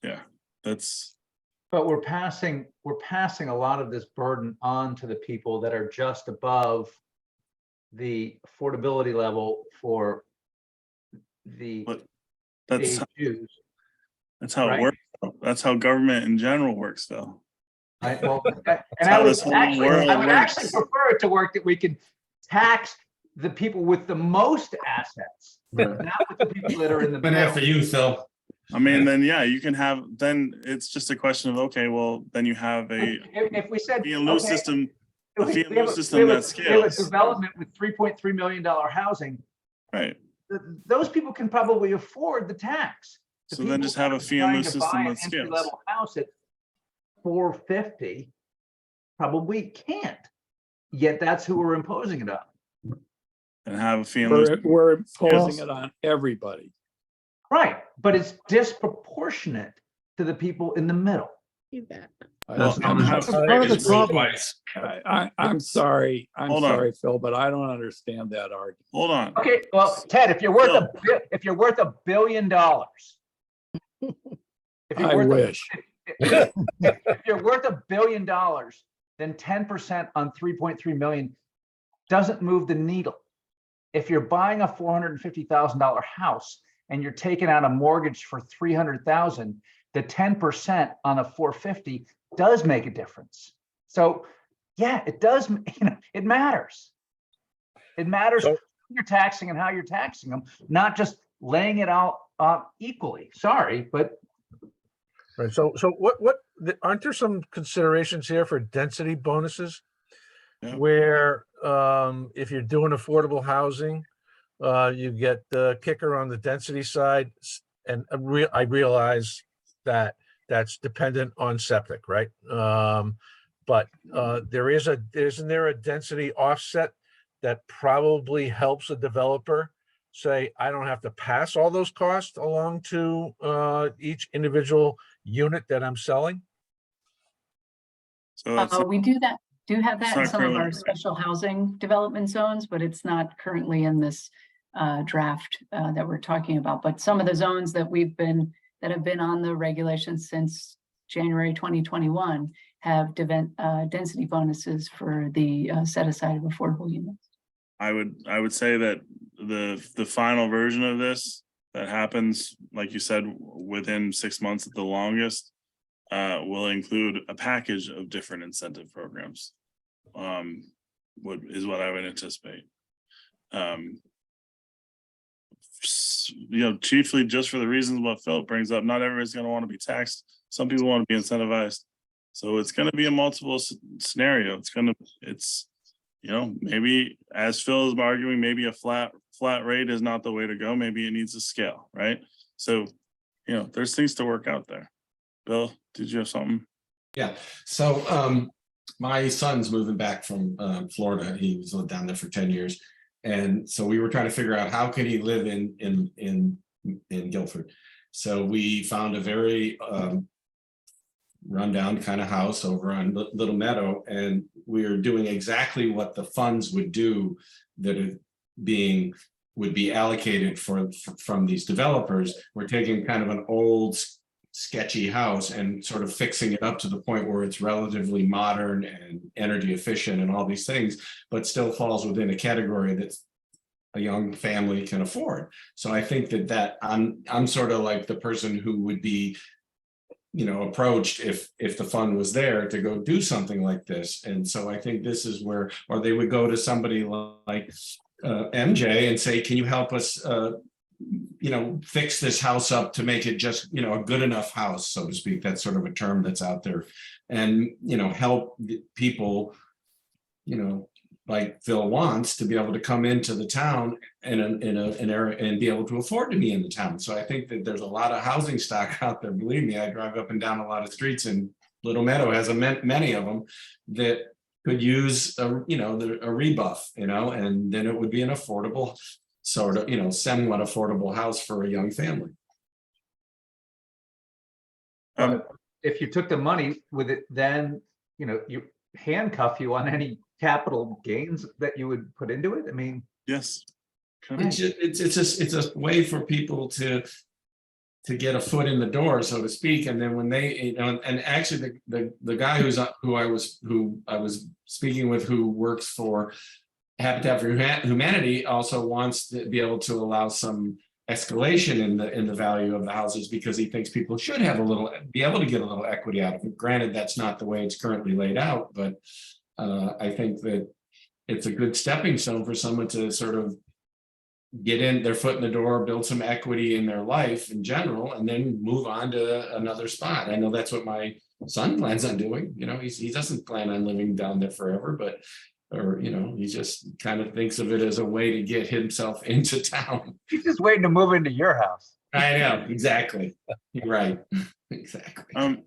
yeah, that's. But we're passing a lot of this burden on to the people that are just above the affordability level for the But that's AHUs. how right? it works. That's how government in general works, though. And how I would this whole actually, world I would actually works. prefer it to work that we can tax the people with the most assets, not with the people that are in the Been after middle. you, Phil. I mean, then yeah, you can have. Then it's just a question of okay, well, then you have a If we said, fee and lieu okay, system. A we fee and have lieu a- system we have a- that we have a scales. development with $3.3 million housing, Right. those people can probably afford the tax. The So then people just have a that are fee and lieu trying to system buy an that scales. entry-level house at $450 probably can't. Yet that's who we're imposing it on. And have a fee and lieu. We're imposing Yes. it on everybody. Right, but it's disproportionate to the people in the middle. You bet. Well, I'm have- part of the problem. I'm sorry, Hold on. Phil, but I don't understand that argument. Hold on. Okay, well, Ted, if you're worth $1 billion, if you're I worth wish. if you're worth $1 billion, then 10% on 3.3 million doesn't move the needle. If you're buying a $450,000 house and you're taking out a mortgage for $300,000, the 10% on a 450 does make a difference. So, yeah, it does, it matters. It matters So- who you're taxing and how you're taxing them, not just laying it out equally. Sorry, but Right, so aren't there some considerations here for density bonuses? Yeah. Where, if you're doing affordable housing, you get the kicker on the density side. And I realize that that's dependent on septic, right? But isn't there a density offset that probably helps a developer say, I don't have to pass all those costs along to each individual unit that I'm selling? So it's We do have that in not some of our currently- special housing development zones, but it's not currently in this draft that we're talking about. But some of the zones that have been on the regulations since January 2021 have density bonuses for the set aside of affordable units. I would say that the final version of this that happens, like you said, within 6 months at the longest, will include a package of different incentive programs. Is what I would anticipate. Chiefly just for the reasons what Philip brings up, not everybody's going to want to be taxed. Some people want to be incentivized. So it's going to be a multiple scenario. It's maybe, as Phil is arguing, maybe a flat rate is not the way to go. Maybe it needs a scale, right? So, there's things to work out there. Bill, did you have something? Yeah, so my son's moving back from Florida. He was lived down there for 10 years. And so we were trying to figure out how could he live in Guilford. So we found a very rundown kind of house over on Little Meadow, and we are doing exactly what the funds would do that would be allocated from these developers. We're taking kind of an old sketchy house and sort of fixing it up to the point where it's relatively modern and energy efficient and all these things, but still falls within a category that a young family can afford. So I think that I'm sort of like the person who would be approached if the fund was there to go do something like this. And so I think this is where, or they would go to somebody like MJ and say, can you help us fix this house up to make it just a good enough house, so to speak. That's sort of a term that's out there, and help people like Phil wants to be able to come into the town in an area and be able to afford to be in the town. So I think that there's a lot of housing stock out there. Believe me, I drive up and down a lot of streets, and Little Meadow has many of them that could use a rebuff, and then it would be an affordable sort of, somewhat affordable house for a young family. if you took the money with it, then, you handcuff you on any capital gains that you would put into it. I mean, Yes. It's a way for people to get a foot in the door, so to speak, and then when they, and actually the guy who I was speaking with, who works for Habitat for Humanity, also wants to be able to allow some escalation in the value of the houses, because he thinks people should be able to get a little equity out of it. Granted, that's not the way it's currently laid out, but I think that it's a good stepping stone for someone to sort of get in their foot in the door, build some equity in their life in general, and then move on to another spot. I know that's what my son plans on doing. He doesn't plan on living down there forever, he just kind of thinks of it as a way to get himself into town. he's just waiting to move into your house. I know, exactly. You're right. Exactly.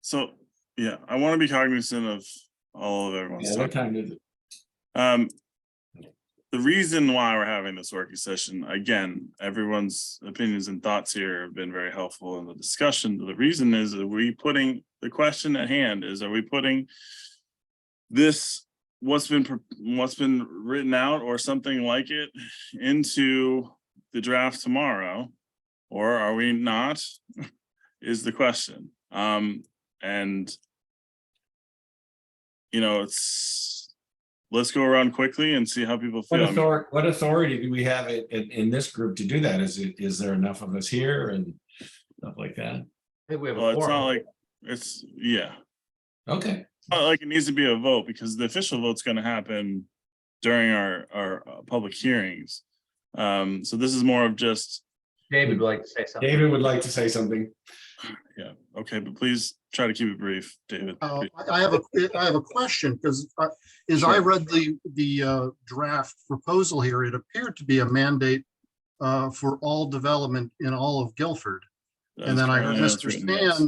So yeah, I want to be cognizant of all of everyone's Yeah, time. what time is it? The reason why we're having this working session, again, everyone's opinions and thoughts here have been very helpful in the discussion. The reason is, the question at hand is, are we putting this, what's been written out or something like it, into the draft tomorrow, or are we not, is the question. Let's go around quickly and see how people feel. What authority do we have in this group to do that? Is there enough of us here and stuff like that? I think we have Well, a it's not forum. like, yeah. Okay, Like it needs to be a vote because the official vote's gonna happen during our public hearings. So this is more of just, David would like to say something. David would like to say something. yeah, okay, but please try to keep it brief, David. please. I have a question, because as I Sure. read the draft proposal here, it appeared to be a mandate for all development in all of Guilford. That And is then I heard currently how it's Mr. written, yes.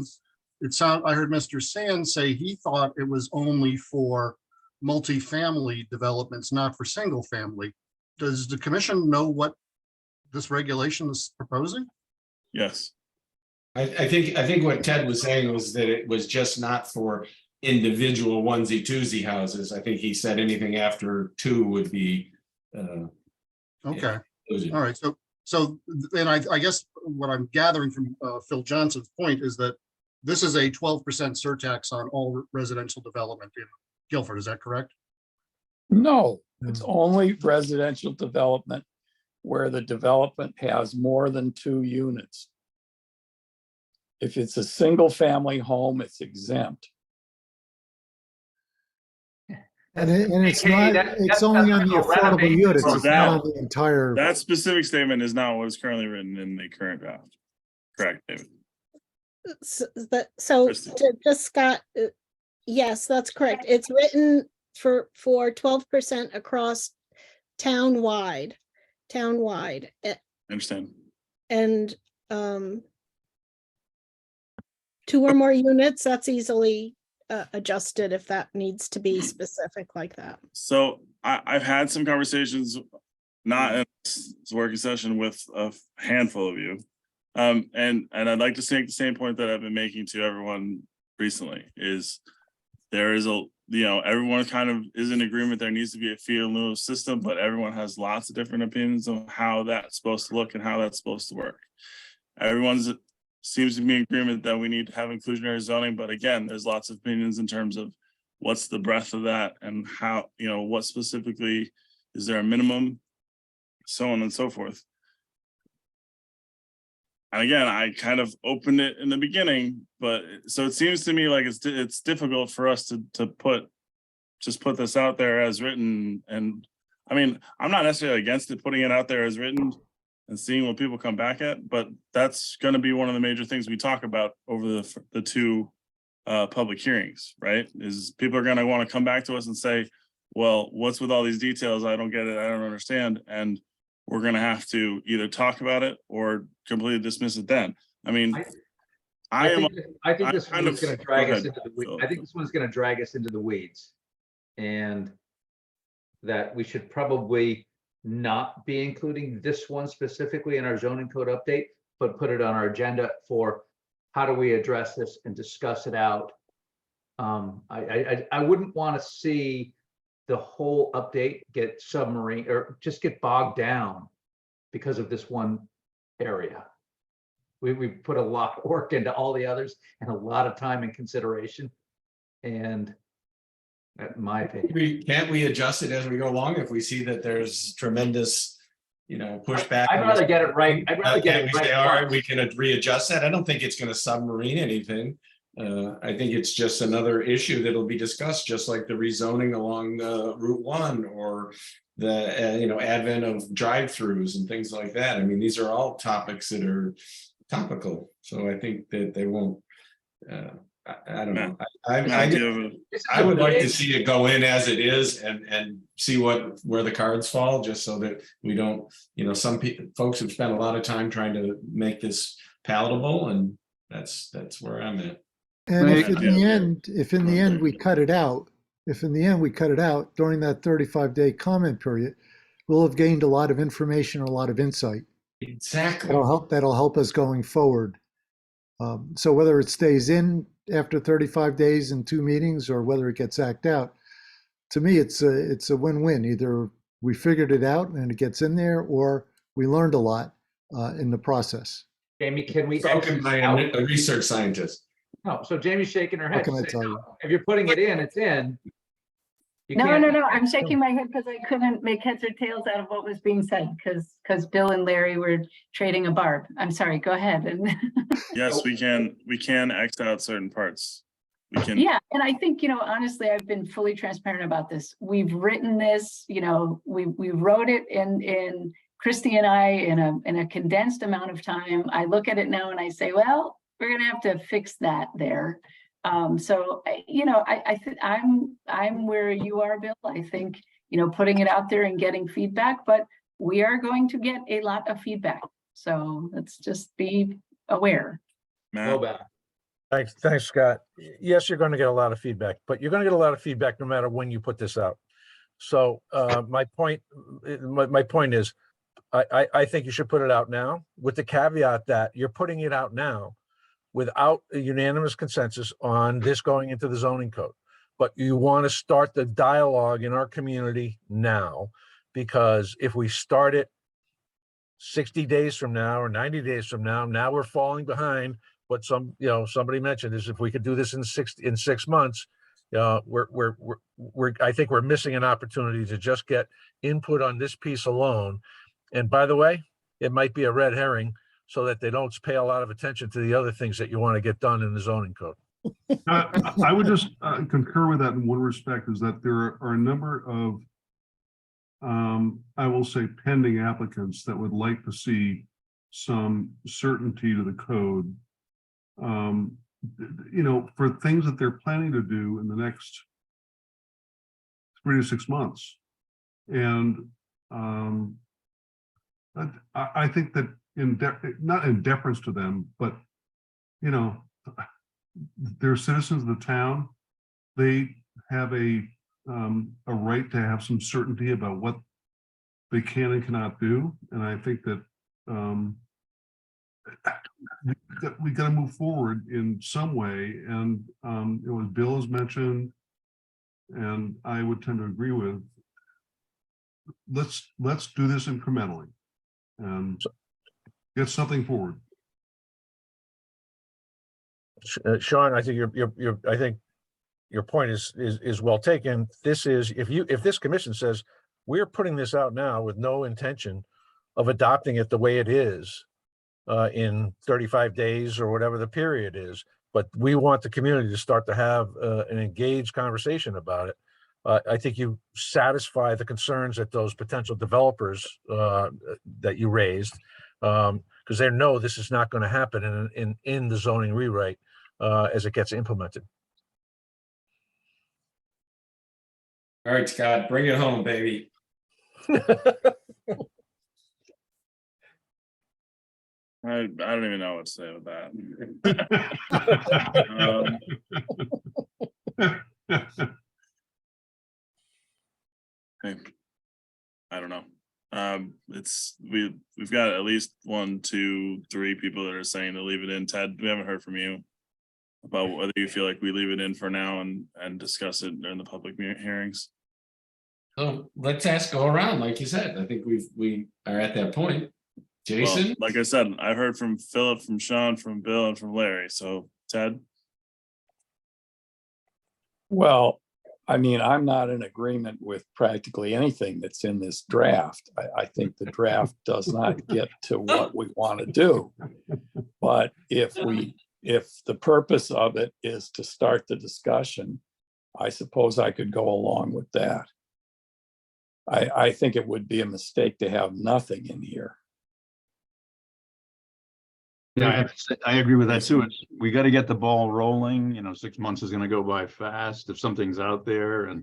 Sands, I heard Mr. Sands say he thought it was only for multifamily developments, not for single family. Does the commission know what this regulation is proposing? Yes, I think what Ted was saying was that it was just not for individual onesie twosie houses. I think he said anything after 2 would be. Okay, included. all right, so then I guess what I'm gathering from Phil Johnson's point is that this is a 12% surtax on all residential development in Guilford, is that correct? No, it's only residential development where the development has more than 2 units. If it's a single family home, it's exempt. And it's Hey, not, that- it's that's only on the not affordable renovation units, for it's not on that. the entire. that specific statement is not what is currently written in the current draft. Correct, David. So Christie. just Scott, yes, that's correct. It's written for 12% across townwide. I understand. And 2 or more units, that's easily adjusted if that needs to be specific like that. So I've had some conversations, not in this working session, with a handful of you. And I'd like to make the same point that I've been making to everyone recently is there is everyone kind of is in agreement there needs to be a fee in lieu system, but everyone has lots of different opinions on how that's supposed to look and how that's supposed to work. Everyone's seems to be in agreement that we need to have inclusionary zoning, but again, there's lots of opinions in terms of what's the breadth of that and how, what specifically, is there a minimum, so on and so forth. And again, I kind of opened it in the beginning, but so it seems to me like it's difficult for us to put this out there as written. And I mean, I'm not necessarily against it, putting it out there as written and seeing what people come back at, but that's going to be one of the major things we talk about over the 2 public hearings, right? Is people are going to want to come back to us and say, well, what's with all these details? I don't get it. I don't understand. And we're going to have to either talk about it or completely dismiss it then. I mean, I think this kind one's of- going to drag go us ahead, into the weeds. Phil. I think this one's going to drag us into the weeds. And that we should probably not be including this one specifically in our zoning code update, but put it on our agenda for how do we address this and discuss it out. I wouldn't want to see the whole update get submarine or just get bogged down because of this one area. We put a lot of work into all the others and a lot of time and consideration. And in my opinion, Can't we adjust it as we go along if we see that there's tremendous, pushback? I'd rather get it right. I'd rather get And it we right. say, all right, once. we can readjust that. I don't think it's going to submarine anything. I think it's just another issue that'll be discussed, just like the rezoning along Route 1 or the advent of drive-throughs and things like that. I mean, these are all topics that are topical. So I think that they won't. I don't know. I would like to see it go in as it is and see where the cards fall, just so that we don't. Some folks have spent a lot of time trying to make this palatable, and that's where I'm at. And if in the end we cut it out, during that 35-day comment period, we'll have gained a lot of information, a lot of insight. Exactly. That'll help us going forward. So whether it stays in after 35 days and 2 meetings, or whether it gets acted out, to me, it's a win-win. Either we figured it out and it gets in there, or we learned a lot in the process. Jamie, can we? Spoken by a research scientist. No, so Jamie's shaking her What head. can I saying, tell you? "No, if you're putting it in, it's in. You No, can't- I'm shaking my head because I couldn't make heads or tails out of what was being said because Bill and Larry were trading a barb. I'm sorry, go ahead. Yes, we can X out certain parts. we can. Yeah, and I think, honestly, I've been fully transparent about this. We've written this, we wrote it in Christy and I in a condensed amount of time. I look at it now and I say, well, we're gonna have to fix that there. So, I think I'm where you are, Bill. I think, putting it out there and getting feedback, but we are going to get a lot of feedback. So let's just be aware. Matt, Thanks, Scott. Yes, you're going to get a lot of feedback, but you're going to get a lot of feedback no matter when you put this out. So my point is, I think you should put it out now with the caveat that you're putting it out now without a unanimous consensus on this going into the zoning code. But you want to start the dialogue in our community now, because if we start it 60 days from now or 90 days from now we're falling behind. What somebody mentioned is if we could do this in 6 months, I think we're missing an opportunity to just get input on this piece alone. And by the way, it might be a red herring so that they don't pay a lot of attention to the other things that you want to get done in the zoning code. I would just concur with that in one respect, is that there are a number of, I will say, pending applicants that would like to see some certainty to the code. For things that they're planning to do in the next 3 to 6 months. And I think that not in deference to them, but they're citizens of the town. They have a right to have some certainty about what they can and cannot do. And I think that we got to move forward in some way. And it was Bill has mentioned, and I would tend to agree with, let's do this incrementally and get something forward. Sean, I think I think your point is well taken. This is, if this commission says we're putting this out now with no intention of adopting it the way it is in 35 days or whatever the period is, but we want the community to start to have an engaged conversation about it. I think you satisfy the concerns that those potential developers that you raised, because they know this is not going to happen in the zoning rewrite as it gets implemented. All right, Scott, bring it home, baby. I don't even know what to say with that. Hey, I don't know. We've got at least 1, 2, 3 people that are saying to leave it in. Ted, we haven't heard from you about whether you feel like we leave it in for now and discuss it during the public hearings. So let's go around, like you said. I think we are at that point. Jason? Well, like I said, I heard from Philip, from Sean, from Bill, and from Larry. So Ted? Well, I mean, I'm not in agreement with practically anything that's in this draft. I think the draft does not get to what we want to do. But if the purpose of it is to start the discussion, I suppose I could go along with that. I think it would be a mistake to have nothing in here. Yeah, I have to say, I agree with that too. We got to get the ball rolling. 6 months is going to go by fast. If something's out there and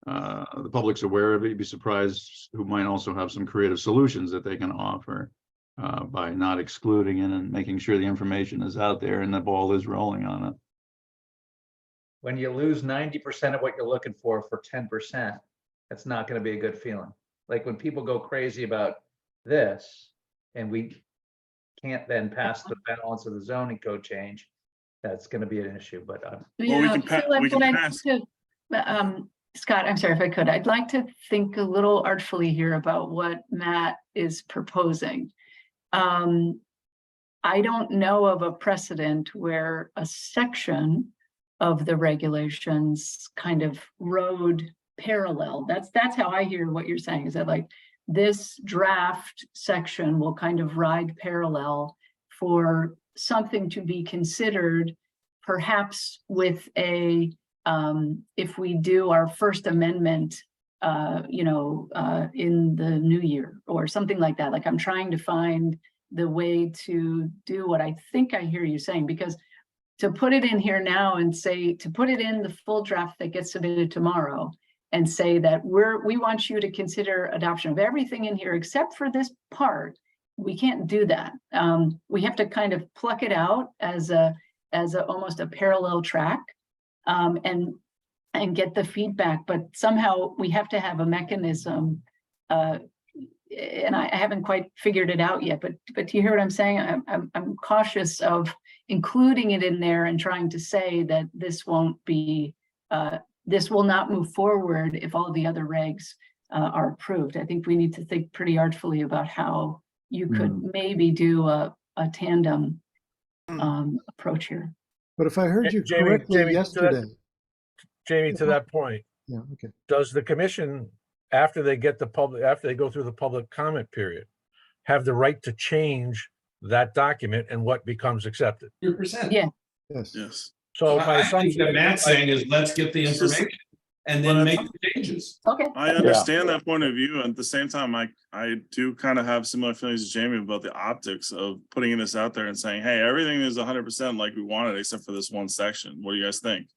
the public's aware of it, you'd be surprised who might also have some creative solutions that they can offer by not excluding it and making sure the information is out there and the ball is rolling on it. When you lose 90% of what you're looking for 10%, that's not going to be a good feeling. Like when people go crazy about this and we can't then pass the balance of the zoning code change, that's going to be an issue. But Scott, I'm sorry if I could. I'd like to think a little artfully here about what Matt is proposing. I don't know of a precedent where a section of the regulations kind of rode parallel. That's how I hear what you're saying, is that like this draft section will kind of ride parallel for something to be considered perhaps with if we do our first amendment, in the new year or something like that. Like I'm trying to find the way to do what I think I hear you saying, because to put it in here now and say, to put it in the full draft that gets submitted tomorrow and say that we want you to consider adoption of everything in here except for this part, we can't do that. We have to kind of pluck it out as almost a parallel track, and get the feedback, but somehow we have to have a mechanism, and I haven't quite figured it out yet, but do you hear what I'm saying? I'm cautious of including it in there and trying to say that this will not move forward if all the other regs are approved. I think we need to think pretty artfully about how you could maybe do a tandem approach here. But if I heard you Jamie, correctly yesterday. Jamie, to that point, Yeah, okay. does the commission, after they go through the public comment period, have the right to change that document and what becomes accepted? 100%. Yeah. Yes. Yes. So my I think assumption. that Matt's saying is let's get the information and then make the changes. Okay. I understand that point of view. At the same time, I do kind of have similar feelings as Jamie about the optics of putting this out there and saying, hey, everything is 100% like we wanted, except for this one section. What do you guys think?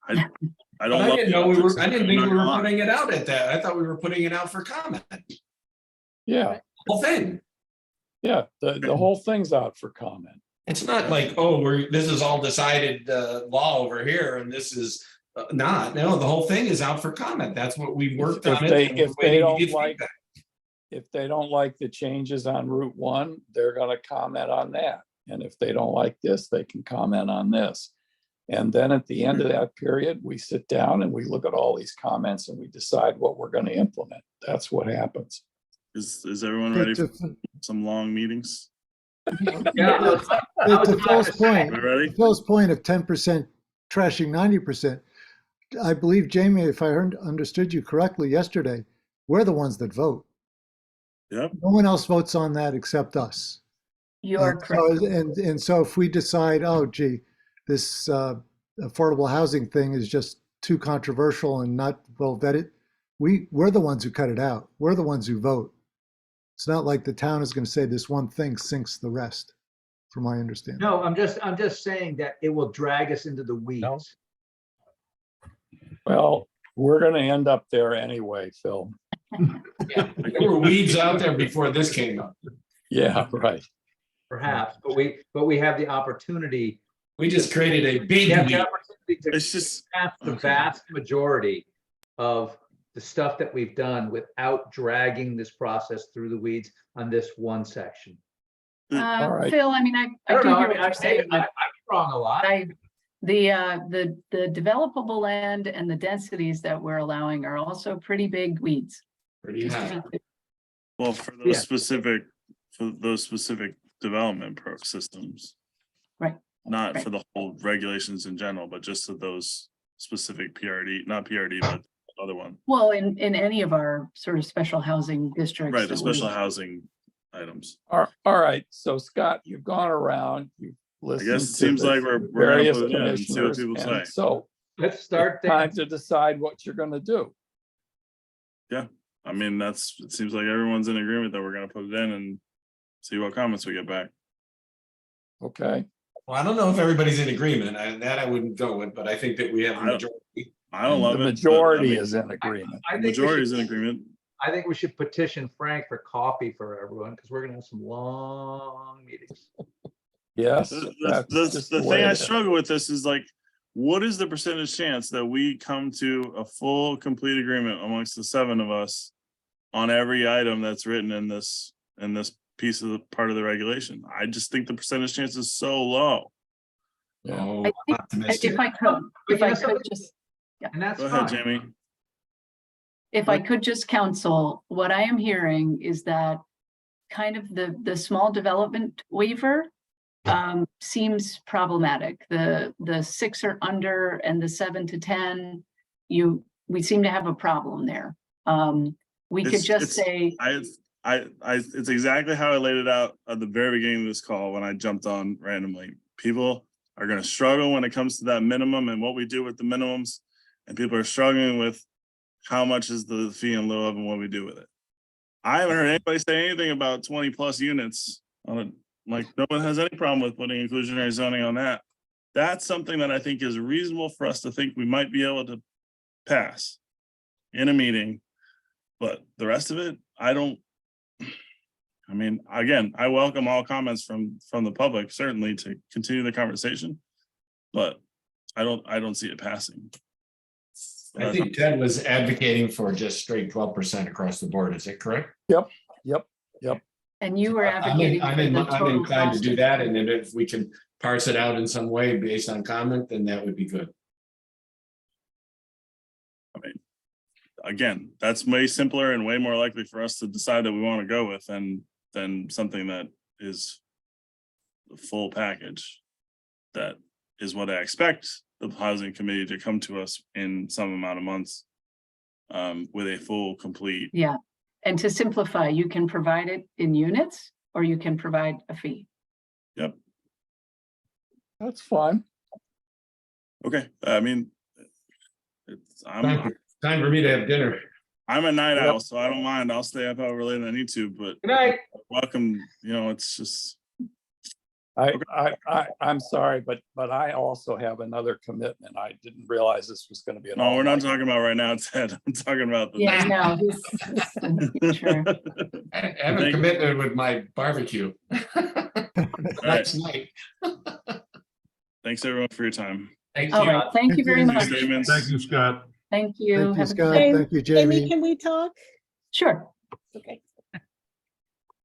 I But don't. I love didn't the know optics. I didn't I'm think not we were gonna lie. putting it out at that. I thought we were putting it out for comment. Yeah, Whole thing. yeah, the whole thing's out for comment. It's not like, oh, this is all decided law over here and this is not. No, the whole thing is out for comment. That's what we worked on. If they don't like the changes on Route 1, they're gonna comment on that. And if they don't like this, they can comment on this. And then at the end of that period, we sit down and we look at all these comments and we decide what we're gonna implement. That's what happens. Is everyone ready for some long meetings? To Phil's point, We ready? to Phil's point of 10% trashing 90%, I believe, Jamie, if I understood you correctly yesterday, we're the ones that vote. Yep. No one else votes on that except us. You're correct. And so if we decide, oh, gee, this affordable housing thing is just too controversial and not well vetted, we're the ones who cut it out. We're the ones who vote. It's not like the town is going to say this one thing sinks the rest, from my understanding. No, I'm just saying that it will drag us into the weeds. Well, we're gonna end up there anyway, Phil. There were weeds out there before this came up. Yeah, right. Perhaps, but we have the opportunity. We just created a big We have the weed. opportunity to It's just, pass the vast majority of the stuff that we've done without dragging this process through the weeds on this one section. All right. Phil, I mean, I I do don't know, hear I what mean, you're saying. I'm wrong a lot. The developable land and the densities that we're allowing are also pretty big weeds. Pretty high. well, for Yeah. those specific development systems. Right. Not Right. for the whole regulations in general, but just to those specific PRD, not PRD, but the other one. Well, in any of our sort of special housing districts. Right, the that we- special housing items. All right, so Scott, you've gone around, you've I listened. guess it to seems the like we're gonna various put it in and see what commissioners, people and say. So Let's start it's there. time to decide what you're gonna do. I mean, it seems like everyone's in agreement that we're gonna put it in and see what comments we get back. Okay, Well, I don't know if everybody's in agreement, and that I wouldn't go with, but I think that we have a majority. I don't love the it. but, I majority mean, is in agreement. I think we Majority is in should- agreement. I think we should petition Frank for coffee for everyone, because we're gonna have some long meetings. Yes. The that's just the way thing I it is. struggle with this is like, what is the percentage chance that we come to a full, complete agreement amongst the 7 of us on every item that's written in this piece of the part of the regulation? I just think the percentage chance is so low. Yeah. Oh, I think optimistic. If I could, But if you I know could something? just, And that's Go ahead, fine. Jamie. if I could just counsel, what I am hearing is that kind of the small development waiver seems problematic. The 6 or under and the 7 to 10, we seem to have a problem there. We could just say, It's exactly how I laid it out at the very beginning of this call when I jumped on randomly. People are gonna struggle when it comes to that minimum and what we do with the minimums. And people are struggling with how much is the fee in lieu of and what we do with it. I haven't heard anybody say anything about 20+ units on it. Like, no one has any problem with putting inclusionary zoning on that. That's something that I think is reasonable for us to think we might be able to pass in a meeting. But the rest of it, I don't. I mean, again, I welcome all comments from the public, certainly, to continue the conversation. But I don't see it passing. I think Ted was advocating for just straight 12% across the board. Is it correct? Yep. And you were advocating. I'm for the inclined total to cost do of- that, and then if we can parse it out in some way based on comment, then that would be good. I mean, again, that's way simpler and way more likely for us to decide that we want to go with than something that is the full package. That is what I expect the housing committee to come to us in some amount of months with a full, complete. Yeah, and to simplify, you can provide it in units or you can provide a fee. Yep. That's fine. Okay. I mean, Time for me to have dinner. I'm a night Yep. owl, so I don't mind. I'll stay up however late I need to, but Good night. welcome, it's just, I'm sorry, but I also have another commitment. I didn't realize this was going to be an. no, we're not all-night. talking about right now, Ted. I'm talking about the. Yeah, no, this in the future. I have a Thank you. commitment with my barbecue. Next night. Thanks everyone for your time. Thank All you. right, thank you very Thank much. Statements. Thank you, Scott. Thank you. Thank you, Have a good Scott. day. Thank you, Amy, Jamie. can we talk? Sure. Okay.